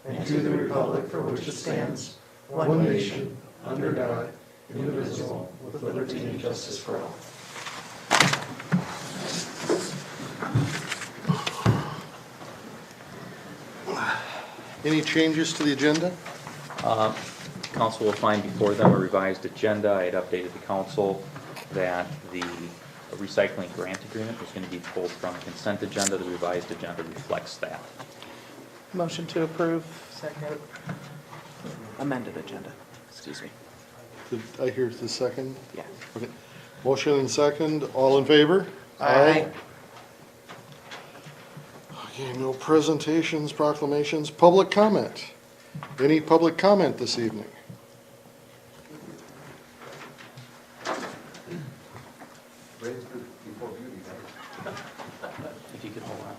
and to the republic for which it stands, one nation, under God, indivisible, with liberty and justice for all. Any changes to the agenda? Council will find before them a revised agenda. I had updated the council that the recycling grant agreement was going to be pulled from the consent agenda. The revised agenda reflects that. Motion to approve. Second. Amended agenda, excuse me. Did I hear the second? Yeah. Okay. Motion and second. All in favor? Aye. Okay, no presentations, proclamations, public comment. Any public comment this evening? If you could hold on.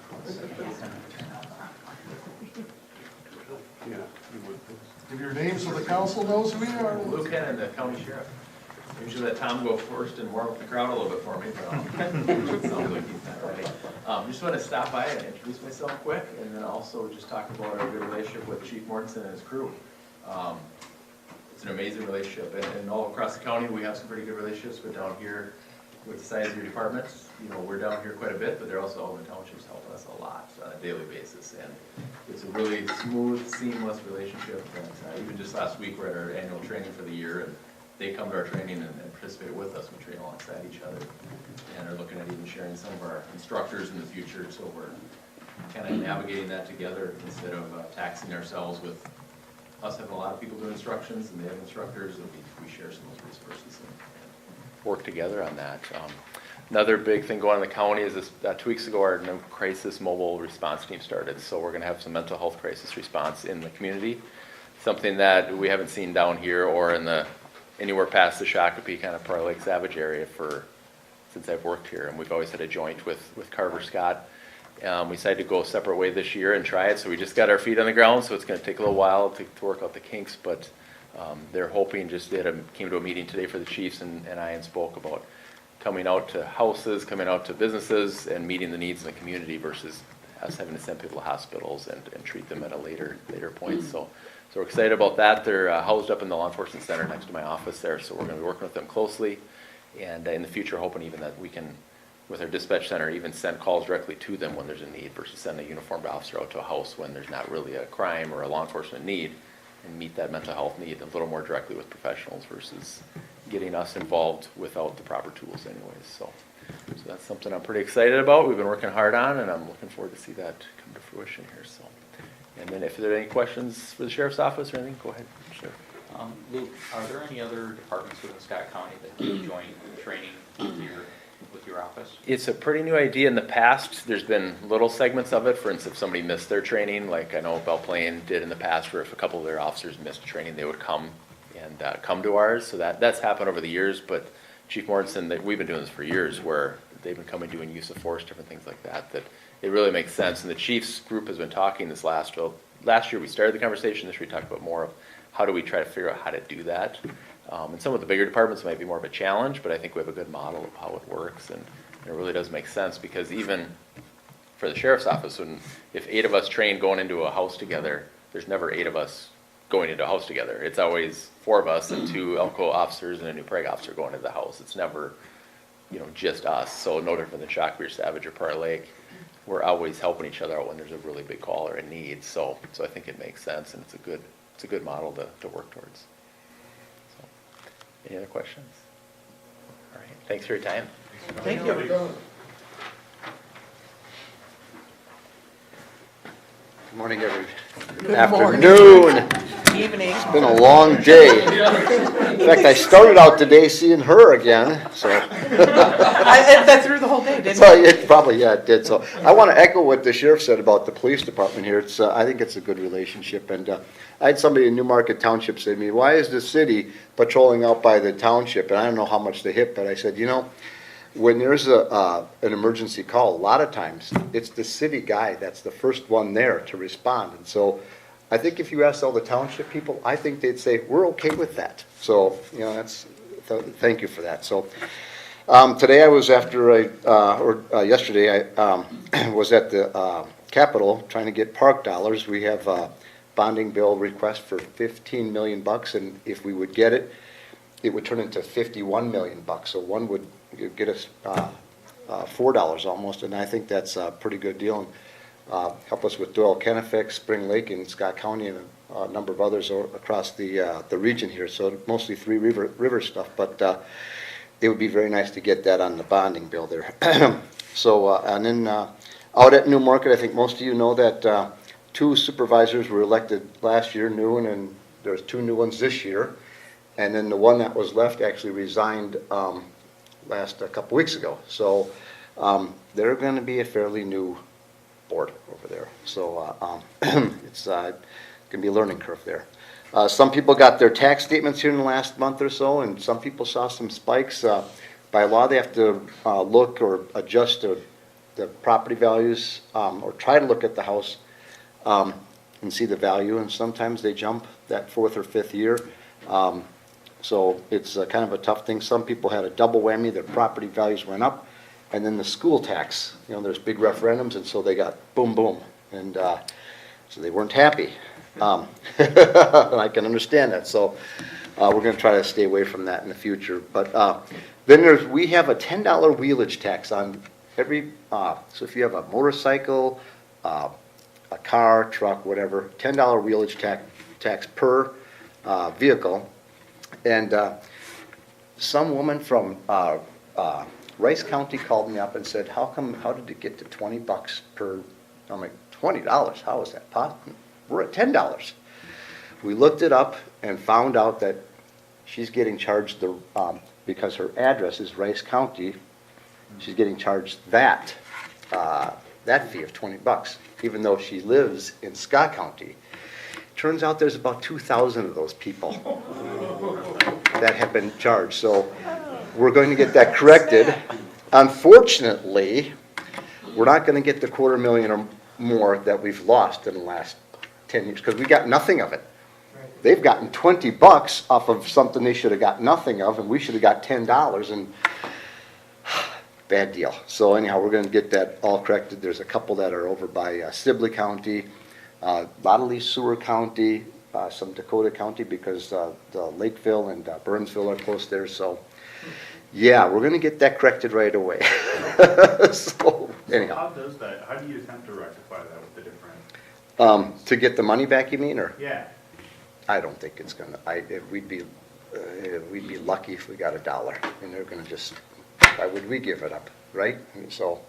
Give your name so the council knows who you are. Luke Hennon, the county sheriff. Usually let Tom go first and warm up the crowd a little bit for me, but it sounds like he's not ready. Just want to stop by and introduce myself quick, and then also just talk about our good relationship with Chief Mortensen and his crew. It's an amazing relationship, and all across the county we have some pretty good relationships, but down here with the size of your departments, you know, we're down here quite a bit, but they're also all in the townships helping us a lot on a daily basis, and it's a really smooth, seamless relationship. And even just last week, we're at our annual training for the year, and they come to our training and participate with us. We train alongside each other, and are looking at even sharing some of our instructors in the future, so we're kind of navigating that together instead of taxing ourselves with us having a lot of people doing instructions, and they have instructors, and we share some of those resources and work together on that. Another big thing going on in the county is this, 2 weeks ago, our new crisis mobile response team started. So we're going to have some mental health crisis response in the community, something that we haven't seen down here or in the anywhere past the Shakopee kind of Prior Lake Savage area since I've worked here. And we've always had a joint with Carver Scott. We decided to go a separate way this year and try it. So we just got our feet on the ground. So it's going to take a little while to work out the kinks, but they're hoping came to a meeting today for the chiefs and I and spoke about coming out to houses, coming out to businesses and meeting the needs in the community versus us having to send people to hospitals and treat them at a later point. So we're excited about that. They're housed up in the law enforcement center next to my office there. So we're going to be working with them closely, and in the future hoping even that we can, with our dispatch center, even send calls directly to them when there's a need versus send a uniformed officer out to a house when there's not really a crime or a law enforcement need, and meet that mental health need a little more directly with professionals versus getting us involved without the proper tools anyways. So that's something I'm pretty excited about. We've been working hard on, and I'm looking forward to see that come to fruition here. So, and then if there are any questions for the sheriff's office or anything, go ahead, Sheriff. Luke, are there any other departments within Scott County that do joint training with your office? It's a pretty new idea. In the past, there's been little segments of it. For instance, if somebody missed their training, like I know Belle Plaine did in the past, where if a couple of their officers missed training, they would come to ours. So that's happened over the years. But Chief Mortensen, we've been doing this for years, where they've been coming doing use of force, different things like that. That it really makes sense. And the Chiefs group has been talking this last year we started the conversation. This year we talked about more of how do we try to figure out how to do that. And some of the bigger departments might be more of a challenge, but I think we have a good model of how it works, and it really does make sense because even for the sheriff's office, if 8 of us train going into a house together, there's never 8 of us going into a house together. It's always 4 of us and 2 Elko officers and a New Prague officer going into the house. It's never, just us. So no different than Shakopee or Savage or Prior Lake. We're always helping each other out when there's a really big call or a need. So I think it makes sense, and it's a good model to work towards. So, any other questions? All right. Thanks for your time. Thank you. Good morning, everyone. Good Afternoon. Evening. It's been a long day. In fact, I started out today seeing her again, so. That threw the whole day, didn't So it? it probably, yeah, it did. So I want to echo what the sheriff said about the police department here. It's, I think it's a good relationship. And I had somebody in Newmarket Township say to me, why is the city patrolling out by the township? And I don't know how much they hit, but I said, when there's an emergency call, a lot of times it's the city guy that's the first one there to respond. And so I think if you asked all the township people, I think they'd say, we're okay with that. So, thank you for that. So today I was yesterday I was at the Capitol trying to get park dollars. We have bonding bill request for 15 million bucks, and if we would get it, it would turn into 51 million bucks. So one would get us $4 almost, and I think that's a pretty good deal. And, help us with Doyle, Kennebec, Spring Lake, and Scott County, and a number of others across the region here. So mostly Three River stuff, but it would be very nice to get that on the bonding bill there. So, and then out at New Market, I think most of you know that 2 supervisors were elected last year, new one, and there's 2 new ones this year. And then the one that was left actually resigned a couple weeks ago. So they're going to be a fairly new board over there. So it's going to be a learning curve there. Some people got their tax statements here in the last month or so, and some people saw some spikes. By law, they have to look or adjust the property values or try to look at the house and see the value, and sometimes they jump that 4th or 5th year. So it's kind of a tough thing. Some people had a double whammy. Their property values went up, and then the school tax, there's big referendums, and so they got boom, boom. And so they weren't happy. And I can understand that. So we're going to try to stay away from that in the future. But then we have a $10 wheelage tax on every, so if you have a motorcycle, a car, truck, whatever, $10 wheelage tax per vehicle. And some woman from Rice County called me up and said, how did it get to 20 bucks per? I'm like, $20? How is that possible? We're at $10. We looked it up and found out that she's getting charged because her address is Rice County, she's getting charged that fee of 20 bucks, even though she lives in Scott County. Turns out there's about 2,000 of those people that have been charged. So we're going to get that corrected. Unfortunately, we're not going to get the $250,000 or more that we've lost in the last 10 years because we got nothing of it. They've gotten 20 bucks off of something they should have got nothing of, and we should have got $10, and bad deal. So anyhow, we're going to get that all corrected. There's a couple that are over by Sibley County, a lot of these Seward County, some Dakota County, because the Lakeville and Burnsville are close there. So yeah, we're going to get that corrected right away. So anyhow. How does that, how do you attempt to rectify that with the different? To get the money back, you mean, or? Yeah. I don't think it's gonna, we'd be lucky if we got $1, and they're gonna just, why would we give it up, right? And so,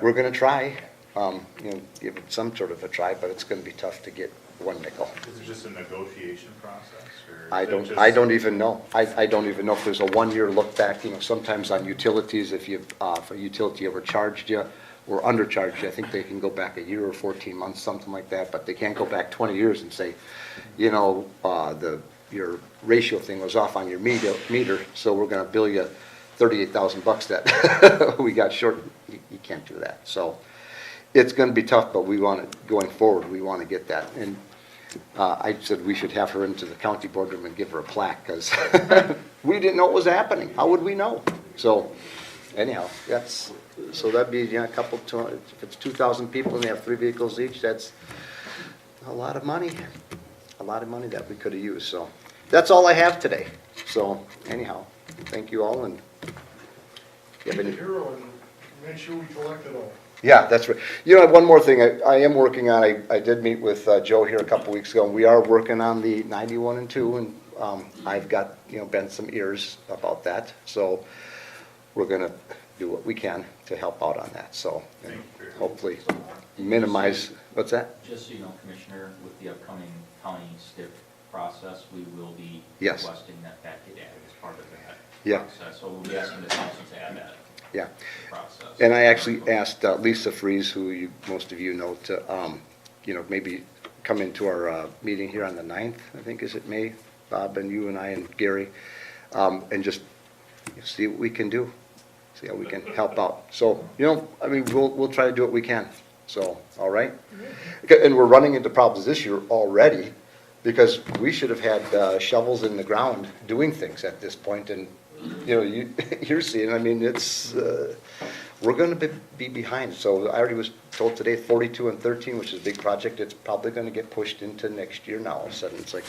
we're gonna try, give it some sort of a try, but it's gonna be tough to get one nickel. Is it just a negotiation process, or? I don't even know. I don't even know if there's a 1-year look back, sometimes on utilities, if a utility overcharged you or undercharged you, I think they can go back a year or 14 months, something like that, but they can't go back 20 years and say, your ratio thing was off on your meter, so we're gonna bill you $38,000 that we got short. You can't do that. So it's gonna be tough, but we want it, going forward, we want to get that. And I said we should have her into the county boardroom and give her a plaque, because we didn't know what was happening. How would we know? So anyhow, so that'd be a couple, if it's 2,000 people and they have 3 vehicles each, that's a lot of money. A lot of money that we could have used. So that's all I have today. So anyhow, thank you all, and you have any? Hero, and make sure we collect it all. Yeah, that's right. One more thing I am working on, I did meet with Joe here a couple weeks ago, and we are working on the 91 and 2, and I've got, bent some ears about that. So we're going to do what we can to help out on that. So hopefully minimize, what's that? Just so you know, Commissioner, with the upcoming county STIP process, we will be Yes. requesting that get added as part of that Yeah. process. So we'll be asking the council to add that Yeah. to the process. And I actually asked Lisa Fries, who most of you know, to, maybe come into our meeting here on the 9th, I think, is it May? Bob and you and I and Gary, and just see what we can do, see how we can help out. So, we'll try to do what we can. So, all right? And we're running into problems this year already, because we should have had shovels in the ground doing things at this point, and you're seeing, it's we're gonna be behind. So I already was told today, 42 and 13, which is a big project, it's probably gonna get pushed into next year now. All of a sudden, it's like,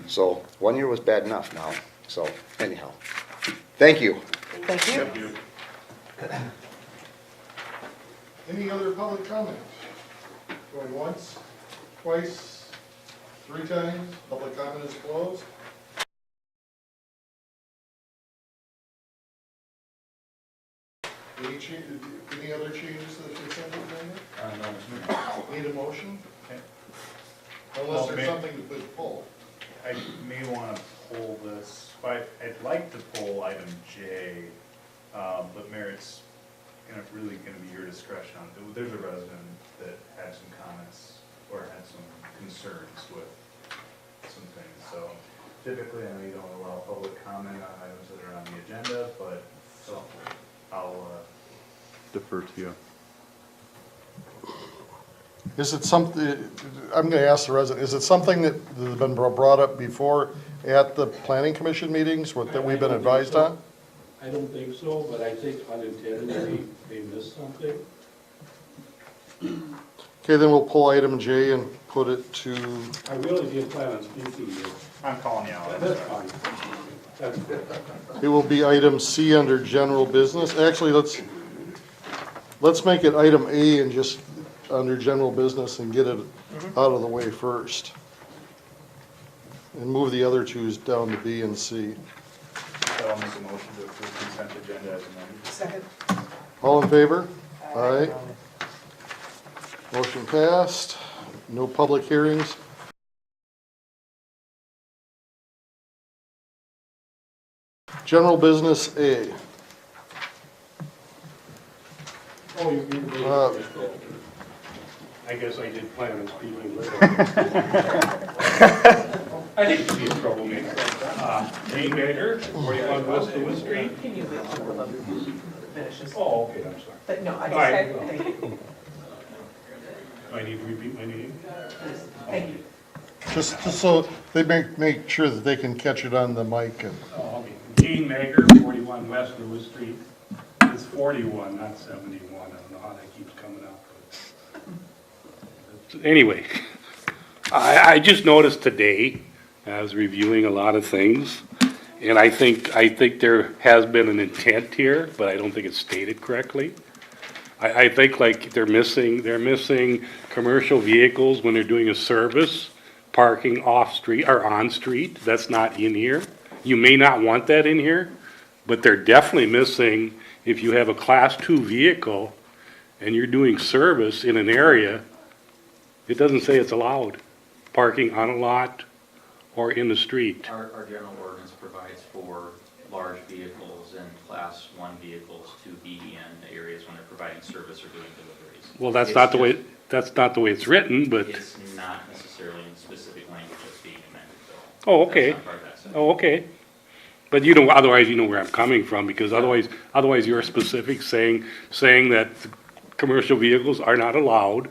so 1 year was bad enough now. So anyhow, thank you. Thank you. Thank you. Any other public comment? Going once, twice, 3 times, public comment is closed. Any other changes to the consent agenda? Need a motion? Okay. Unless there's Well, something to pull. I may want to pull this, but I'd like to pull item J, but Mayor, it's really going to be your discretion on it. There's a resident that had some comments or had some concerns with some things. So typically, I know you don't allow public comment on items that are on the agenda, but so I'll defer to you. Is it something, I'm gonna ask the resident, is it something that has been brought up before at the planning commission meetings, that we've been advised on? I don't think so, but I think unintentionally they missed something. Okay, then we'll pull item J and put it to, I really didn't plan on speaking here. I'm calling you out. That's fine. That's it will be item C under general business. Actually, let's make it item A and just under general business and get it out of the way first. And move the other twos down to B and C. So I'll make a motion to approve consent agenda as amended. Second. All in favor? Aye. Motion passed. No public hearings. General business A. Oh, you're being very Uh, I guess I did plan on speaking later. I hate to be a troublemaker. Jane Bader, 41 West Lewis Street. Can you wait till the other finishes? Oh, okay, I'm sorry. But no, I just All right. said, thank you. Do I need to repeat my name? Thank you. Just so they make sure that they can catch it on the mic and. Oh, okay. Jane Mager, 41 West Lewis Street. It's 41, not 71. I don't know how that keeps coming up. But anyway, I just noticed today, I was reviewing a lot of things, and I think there has been an intent here, but I don't think it's stated correctly. I think like they're missing commercial vehicles when they're doing a service, parking off-street or on-street. That's not in here. You may not want that in here, but they're definitely missing if you have a Class 2 vehicle and you're doing service in an area, it doesn't say it's allowed, parking on a lot or in the street. Our general ordinance provides for large vehicles and Class 1 vehicles to be in areas when they're providing service or doing deliveries. Well, that's It's not the way, just- that's not the way it's written, but, It's not necessarily in specific language that's being amended, though. oh, okay. That's not part of that section. Oh, okay. But you know, otherwise you know where I'm coming from, because otherwise you're specific saying that commercial vehicles are not allowed,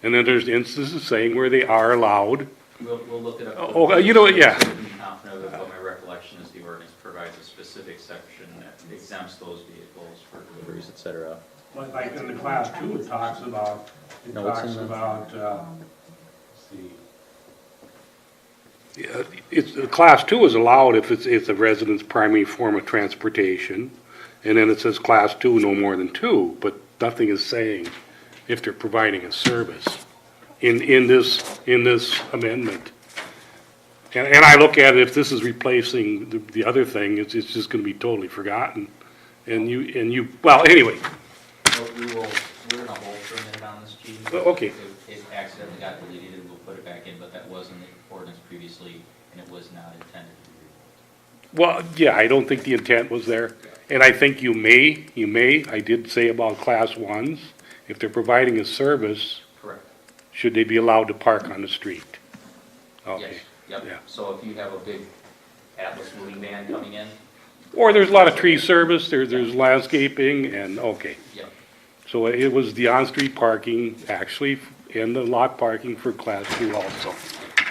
and then there's instances saying where they are allowed. We'll look it up. Oh, you know what, yeah. I'm confident of it, but my recollection is the ordinance provides a specific section that exempts those vehicles for deliveries, et cetera. Like in the Class 2, it talks about, let's see. Yeah, Class 2 is allowed if it's a resident's primary form of transportation, and then it says Class 2, no more than 2, but nothing is saying if they're providing a service in this amendment. And I look at it, if this is replacing the other thing, it's just gonna be totally forgotten. And you, well, anyway, We're gonna hold for a minute on this, Chief. Oh, okay. It accidentally got deleted, and we'll put it back in, but that was in the ordinance previously, and it was not intended to be revoked. well, yeah, I don't think the intent was there. And I think you may, I did say about Class 1s, if they're providing a service, Correct. should they be allowed to park on the street? Okay. Yes, Yeah. yep. So if you have a big Atlas moving van coming in, Or there's a lot of tree service, there's landscaping, and, okay. yep. So it was the on-street parking, actually, and the lot parking for Class 2 also.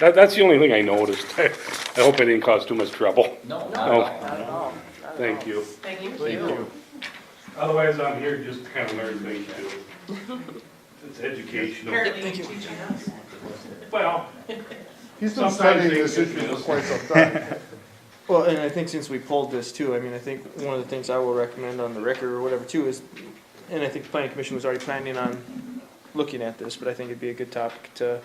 That's the only thing I noticed. I hope I didn't cause too much trouble. No, not Oh. at all. Not at all. Thank you. Thank you. Thank you. Otherwise, I'm here just to kind of learn things too. It's educational. Apparently you're teaching us. Well, He's been Sometimes studying things this get issue for missed. quite some time. Well, and I think since we pulled this too, I mean, I think one of the things I will recommend on the record or whatever too is, and I think the planning commission was already planning on looking at this, but I think it'd be a good topic to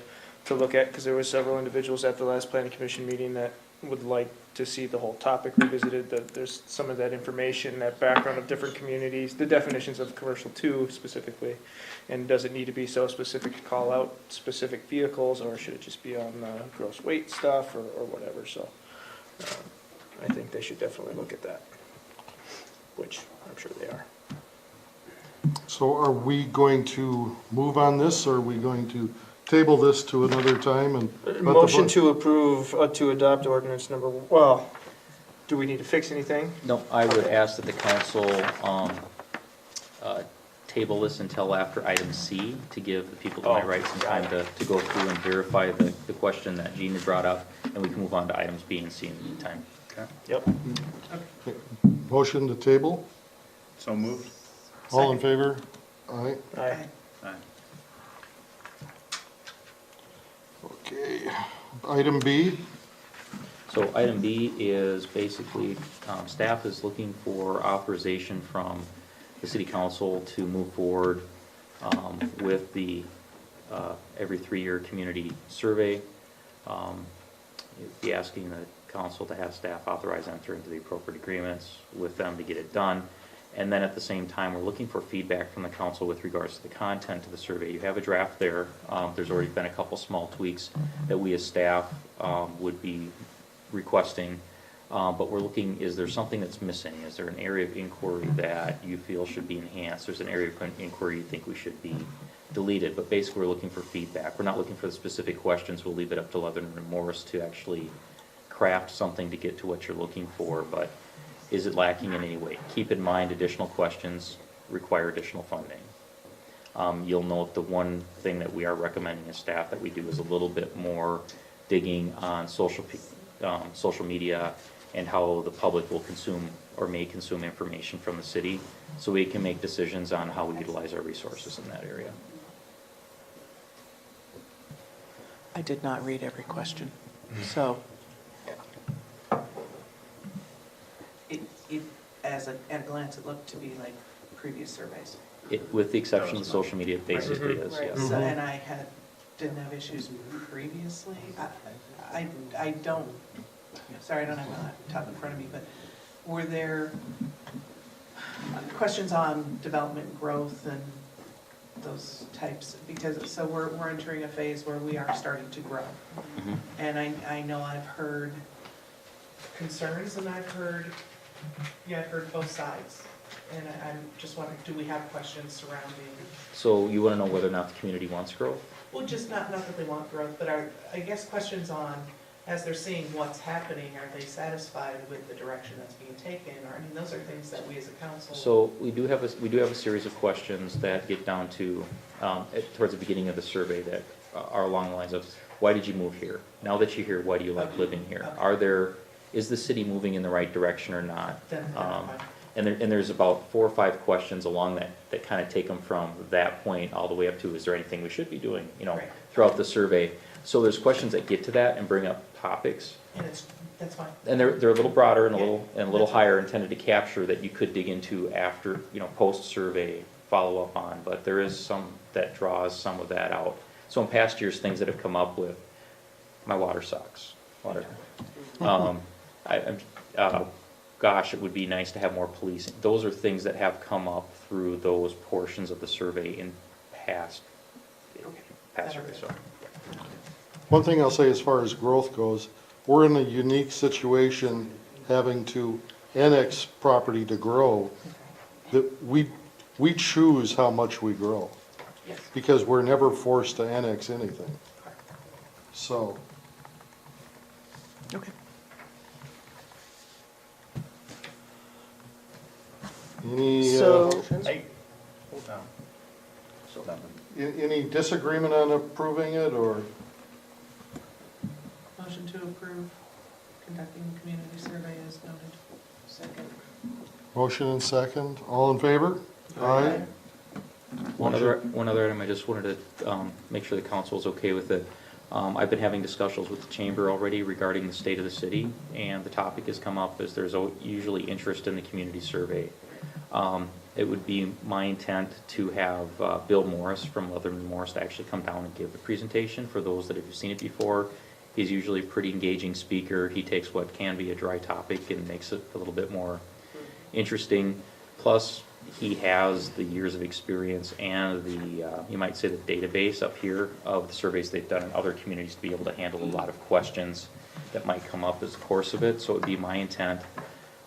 look at, because there were several individuals at the last planning commission meeting that would like to see the whole topic revisited, that there's some of that information, that background of different communities, the definitions of commercial too specifically, and does it need to be so specific to call out specific vehicles, or should it just be on the gross weight stuff, or whatever, so. I think they should definitely look at that, which I'm sure they are. So are we going to move on this, or are we going to table this to another time and? let the Motion board- to approve, to adopt ordinance number, well, do we need to fix anything? No, I would ask that the council table this until after item C to give the people to my right some time to go through and verify the question that Gene had brought up, and we can move on to items B and C in the meantime. Okay. Yep. Motion to table? So moved. All in favor? Aye. Aye. Okay. Item B, So item B is basically, staff is looking for authorization from the city council to move forward with the every 3-year community survey. You'd be asking the council to have staff authorize enter into the appropriate agreements with them to get it done. And then at the same time, we're looking for feedback from the council with regards to the content of the survey. You have a draft there. There's already been a couple small tweaks that we as staff would be requesting. But we're looking, is there something that's missing? Is there an area of inquiry that you feel should be enhanced? There's an area of inquiry you think we should be deleted? But basically, we're looking for feedback. We're not looking for the specific questions. We'll leave it up to Lebanon and Morris to actually craft something to get to what you're looking for. But is it lacking in any way? Keep in mind, additional questions require additional funding. You'll note the one thing that we are recommending as staff that we do is a little bit more digging on social media and how the public will consume or may consume information from the city, so we can make decisions on how we utilize our resources in that area. I did not read every question, so. It, at a glance, it looked to be like previous surveys. With the exception of social media, it basically is, Right, yes. so, and I didn't have issues previously. I don't, sorry, I don't have my top in front of me, but were there questions on development and growth and those types? Because, so we're entering a phase where we are starting to grow. Mhm. And I know I've heard concerns and I've heard both sides. And I'm just wondering, do we have questions surrounding, So you want to know whether or not the community wants growth? well, just not that they want growth, but I guess questions on, as they're seeing what's happening, are they satisfied with the direction that's being taken? Or, I mean, those are things that we as a council. So we do have a series of questions that get down to, towards the beginning of the survey that are along the lines of, why did you move here? Now that you're here, why do you like Okay. living here? Okay. Is the city moving in the right direction or not? Then, fine. And there's about 4 or 5 questions along that kind of take them from that point all the way up to, is there anything we should be doing, Right. throughout the survey? So there's questions that get to that and bring up topics. And that's fine. And they're a little broader and a Yeah, little that's higher, intended to capture that you could dig into after, post-survey, follow up on. But there is some that draws some of that out. So in past years, things that have come up with, my water sucks. Gosh, it would be nice to have more policing. Those are things that have come up through those portions of the survey in past surveys. So. one thing I'll say as far as growth goes, we're in a unique situation having to annex property to grow, that we choose how much we grow, Yes. because we're never forced to annex anything. So, Okay. any, So, any disagreement on approving it, or? Motion to approve conducting the community survey as noted. Second. Motion and second, all in favor? Aye. One other item, I just wanted to make sure the council is okay with it. I've been having discussions with the chamber already regarding the state of the city, and the topic has come up as there's usually interest in the community survey. It would be my intent to have Bill Morris from Leatherman Morris to actually come down and give the presentation. For those that have seen it before, he's usually a pretty engaging speaker. He takes what can be a dry topic and makes it a little bit more interesting. Plus, he has the years of experience and the, you might say, the database up here of the surveys they've done in other communities to be able to handle a lot of questions that might come up as the course of it. So it would be my intent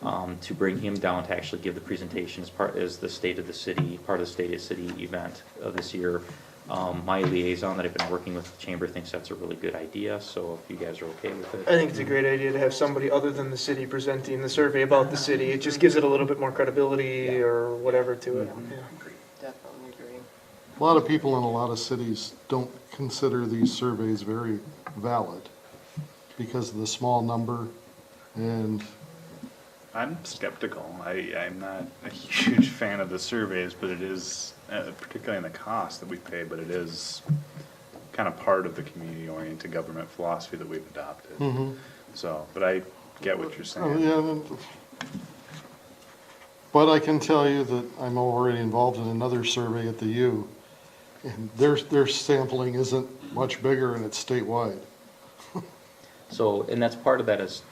to bring him down to actually give the presentation as the state of the city, part of the state of the city event of this year. My liaison that I've been working with the chamber thinks that's a really good idea, so if you guys are okay with it. I think it's a great idea to have somebody other than the city presenting the survey about the city. It just gives it a little bit more credibility or whatever to it. Yeah. Definitely agree. A lot of people in a lot of cities don't consider these surveys very valid because of the small number and I'm skeptical. I'm not a huge fan of the surveys, but it is, particularly in the cost that we pay, but it is kind of part of the community-oriented government philosophy that we've adopted. So, but I get what you're saying. yeah. But I can tell you that I'm already involved in another survey at the U, and their sampling isn't much bigger and it's statewide. So, and that's part of that is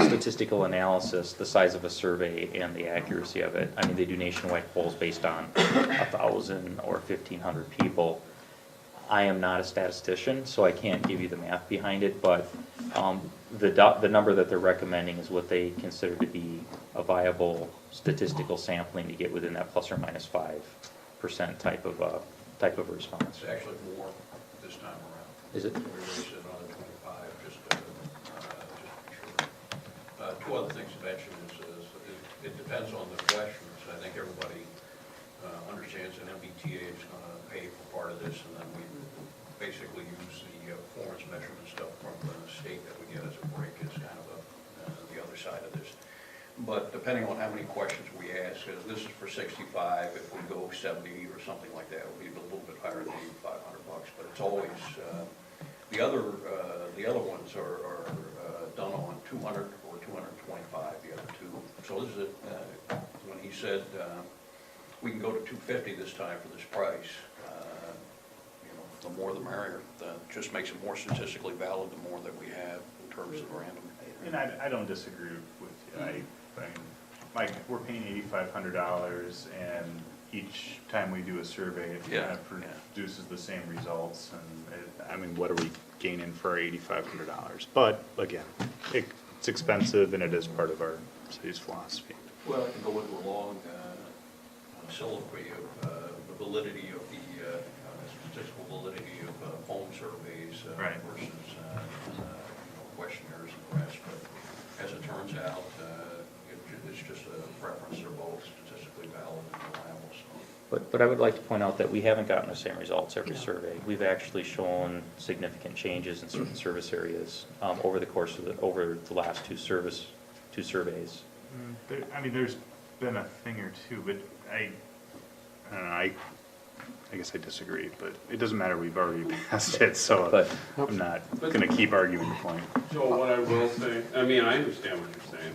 statistical analysis, the size of a survey and the accuracy of it. I mean, they do nationwide polls based on 1,000 or 1,500 people. I am not a statistician, so I can't give you the math behind it, but the number that they're recommending is what they consider to be a viable statistical sampling to get within that plus or minus 5% type of response. It's actually more this time around. Is it? We raised it another 25, just to be sure. Two other things to mention is it depends on the questions. I think everybody understands that MBTA is going to pay for part of this, and then we basically use the performance measurement stuff from the state that we get as a break as kind of the other side of this. But depending on how many questions we ask, this is for 65, if we go 70 or something like that, it would be a little bit higher than $500, but it's always, the other ones are done on 200 or 225, the other two. So this is, when he said we can go to 250 this time for this price, the more the merrier. That just makes it more statistically valid the more that we have in terms of random. And I don't disagree with you. I mean, Mike, we're paying $8,500, and each time we do a survey, it kind of produces the same results. And I mean, what are we gaining for our $8,500? But again, it's expensive, and it is part of our city's philosophy. Well, I can go into a long soliloquy of the validity of the statistical validity of home surveys versus questionnaires and the rest. But as it turns out, it's just a preference. They're both statistically valid and reliable. So. But I would like to point out that we haven't gotten the same results every survey. We've actually shown significant changes in certain service areas over the course of over the last two surveys. I mean, there's been a thing or two, but I don't know, I guess I disagree, but it doesn't matter, we've already passed it, so I'm not gonna keep arguing the point. So what I will say, I mean, I understand what you're saying,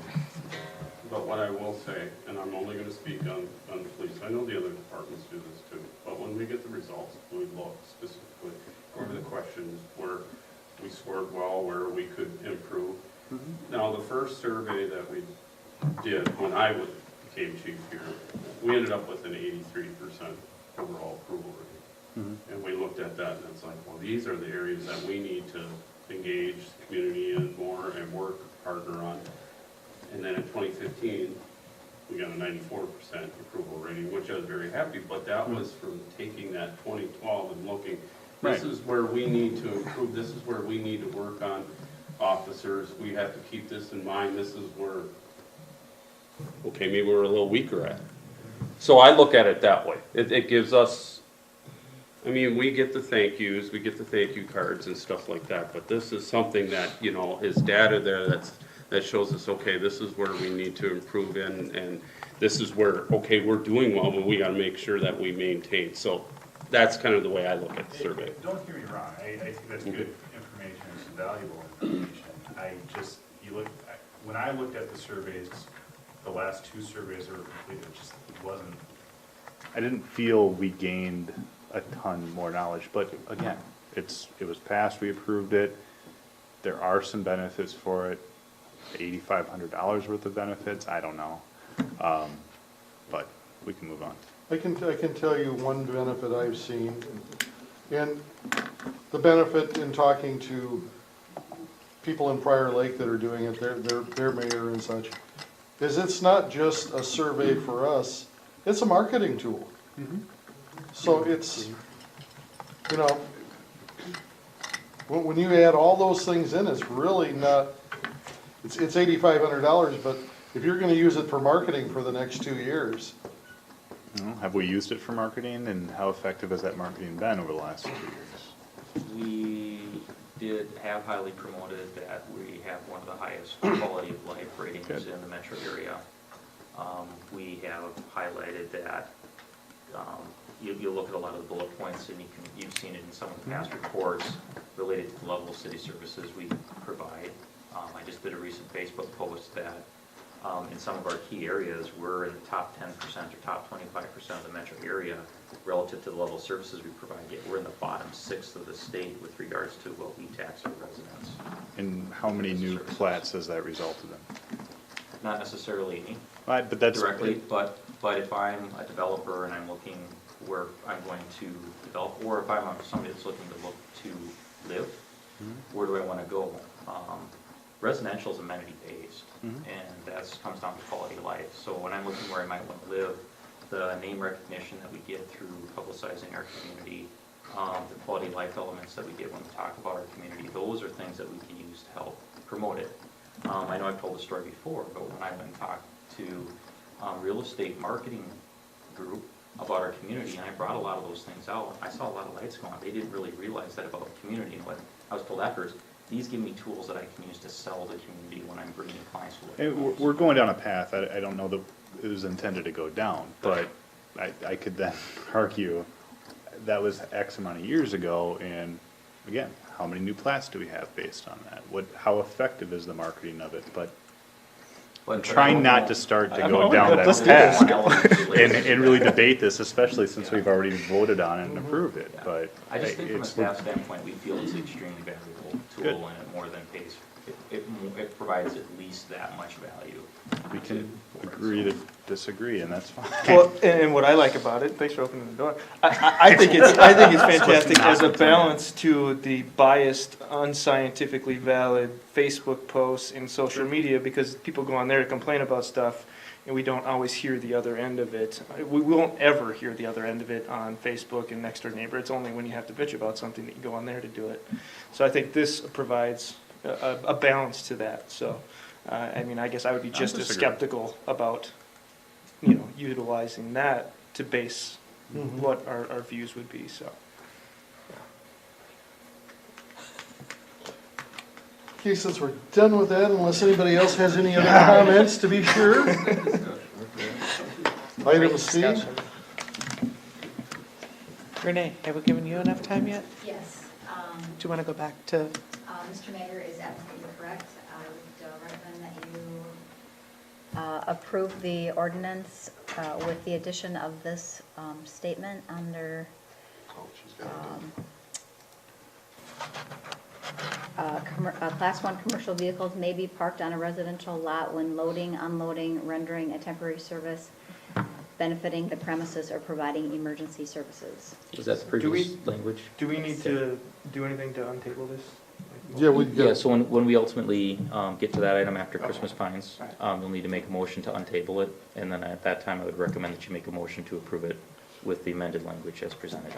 but what I will say, and I'm only gonna speak on the police, I know the other departments do this too, but when we get the results, we look specifically over the questions where we scored well, where we could improve. Now, the first survey that we did when I became chief here, we ended up with an 83% overall approval rating. And we looked at that and it's like, well, these are the areas that we need to engage the community in more and work harder on. And then in 2015, we got a 94% approval rating, which I was very happy, but that was from taking that 2012 and looking, this is where we need to improve, this is where we need to work on officers, we have to keep this in mind, this is where, okay, maybe we're a little weaker at. So I look at it that way. It gives us, I mean, we get the thank yous, we get the thank you cards and stuff like that, but this is something that, is data there that shows us, okay, this is where we need to improve in, and this is where, okay, we're doing well, but we gotta make sure that we maintain. So that's kind of the way I look at the survey. Don't hear me wrong, I think that's good information, it's valuable information. I just, when I looked at the surveys, the last 2 surveys that were completed, it just wasn't, I didn't feel we gained a ton more knowledge, but again, it was passed, we approved it, there are some benefits for it, $8,500 worth of benefits, I don't know, but we can move on. I can tell you one benefit I've seen, and the benefit in talking to people in Prior Lake that are doing it, their mayor and such, is it's not just a survey for us, it's a marketing tool. So it's, you know, when you add all those things in, it's really not, it's $8,500, but if you're gonna use it for marketing for the next 2 years. Have we used it for marketing, and how effective has that marketing been over the last 2 years? We did have highly promoted that we have one of the highest quality of life ratings Good. in the metro area. We have highlighted that, you look at a lot of the bullet points, and you've seen it in some of the past reports related to the level of city services we provide. I just did a recent Facebook post that in some of our key areas, we're in the top 10% or top 25% of the metro area relative to the level of services we provide, yet we're in the bottom 6th of the state with regards to what we tax our residents. And how many new plats has that resulted in? Not necessarily any Right, but that's directly, but if I'm a developer and I'm looking where I'm going to develop, or if I'm somebody that's looking to look to live, where do I want to go? Residential is amenity based, and that comes down to quality of life. So when I'm looking where I might want to live, the name recognition that we get through publicizing our community, the quality of life elements that we get when we talk about our community, those are things that we can use to help promote it. I know I've told the story before, but when I went and talked to real estate marketing group about our community, and I brought a lot of those things out, I saw a lot of lights go on. They didn't really realize that about the community. And what I was told afterwards, these give me tools that I can use to sell the community when I'm bringing clients to look. we're going down a path, I don't know that it was intended to go down, but I could then argue that was X amount of years ago, and again, how many new plats do we have based on that? How effective is the marketing of it? But I'm trying not to start to go down that path and really debate this, especially since we've already voted on it and approved it, but. I just think from a it's staff standpoint, we feel it's an extremely valuable tool, and it more than pays, it provides at least that much value. We can agree to disagree, and that's fine. Well, and what I like about it, thanks for opening the door. I think it's fantastic as a balance to the biased, unscientifically valid Facebook posts and social media, because people go on there to complain about stuff, and we don't always hear the other end of it. We won't ever hear the other end of it on Facebook and Next Door Neighbor. It's only when you have to bitch about something that you go on there to do it. So I think this provides a balance to that. So, I mean, I guess I would be just as skeptical about, utilizing that to base what our views would be, so. Okay, since we're done with that, unless anybody else has any other comments, to be sure. Item C. Renee, have we given you enough time yet? Yes. Do you want to go back to, Mr. Mayor is absolutely correct. I would recommend that you approve the ordinance with the addition of this statement under Class 1 commercial vehicles may be parked on a residential lot when loading, unloading, rendering a temporary service, benefiting the premises, or providing emergency services. Was that the previous language? Do we need to do anything to untable this? Yeah, so when we ultimately get to that item after Christmas Pines, you'll need to make a motion to untable it, and then at that time, I would recommend that you make a motion to approve it with the amended language as presented.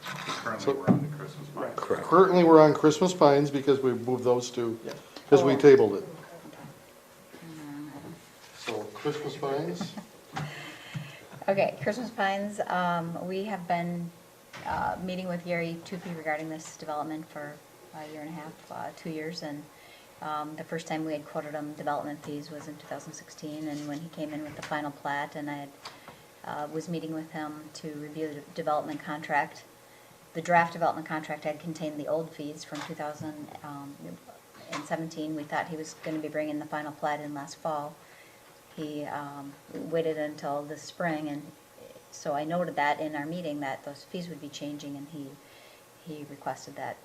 Currently, we're on the Christmas market. Correct. Currently, we're on Christmas Pines because we moved those two, because we tabled it. So, Christmas Pines? Okay, Christmas Pines, we have been meeting with Gary Tupy regarding this development for a year and a half, 2 years, and The first time we had quoted him development fees was in 2016, and when he came in with the final plat, and I was meeting with him to review the development contract. The draft development contract had contained the old fees from 2017. We thought he was going to be bringing the final plat in last fall. He waited until this spring, and so I noted that in our meeting that those fees would be changing, and he requested that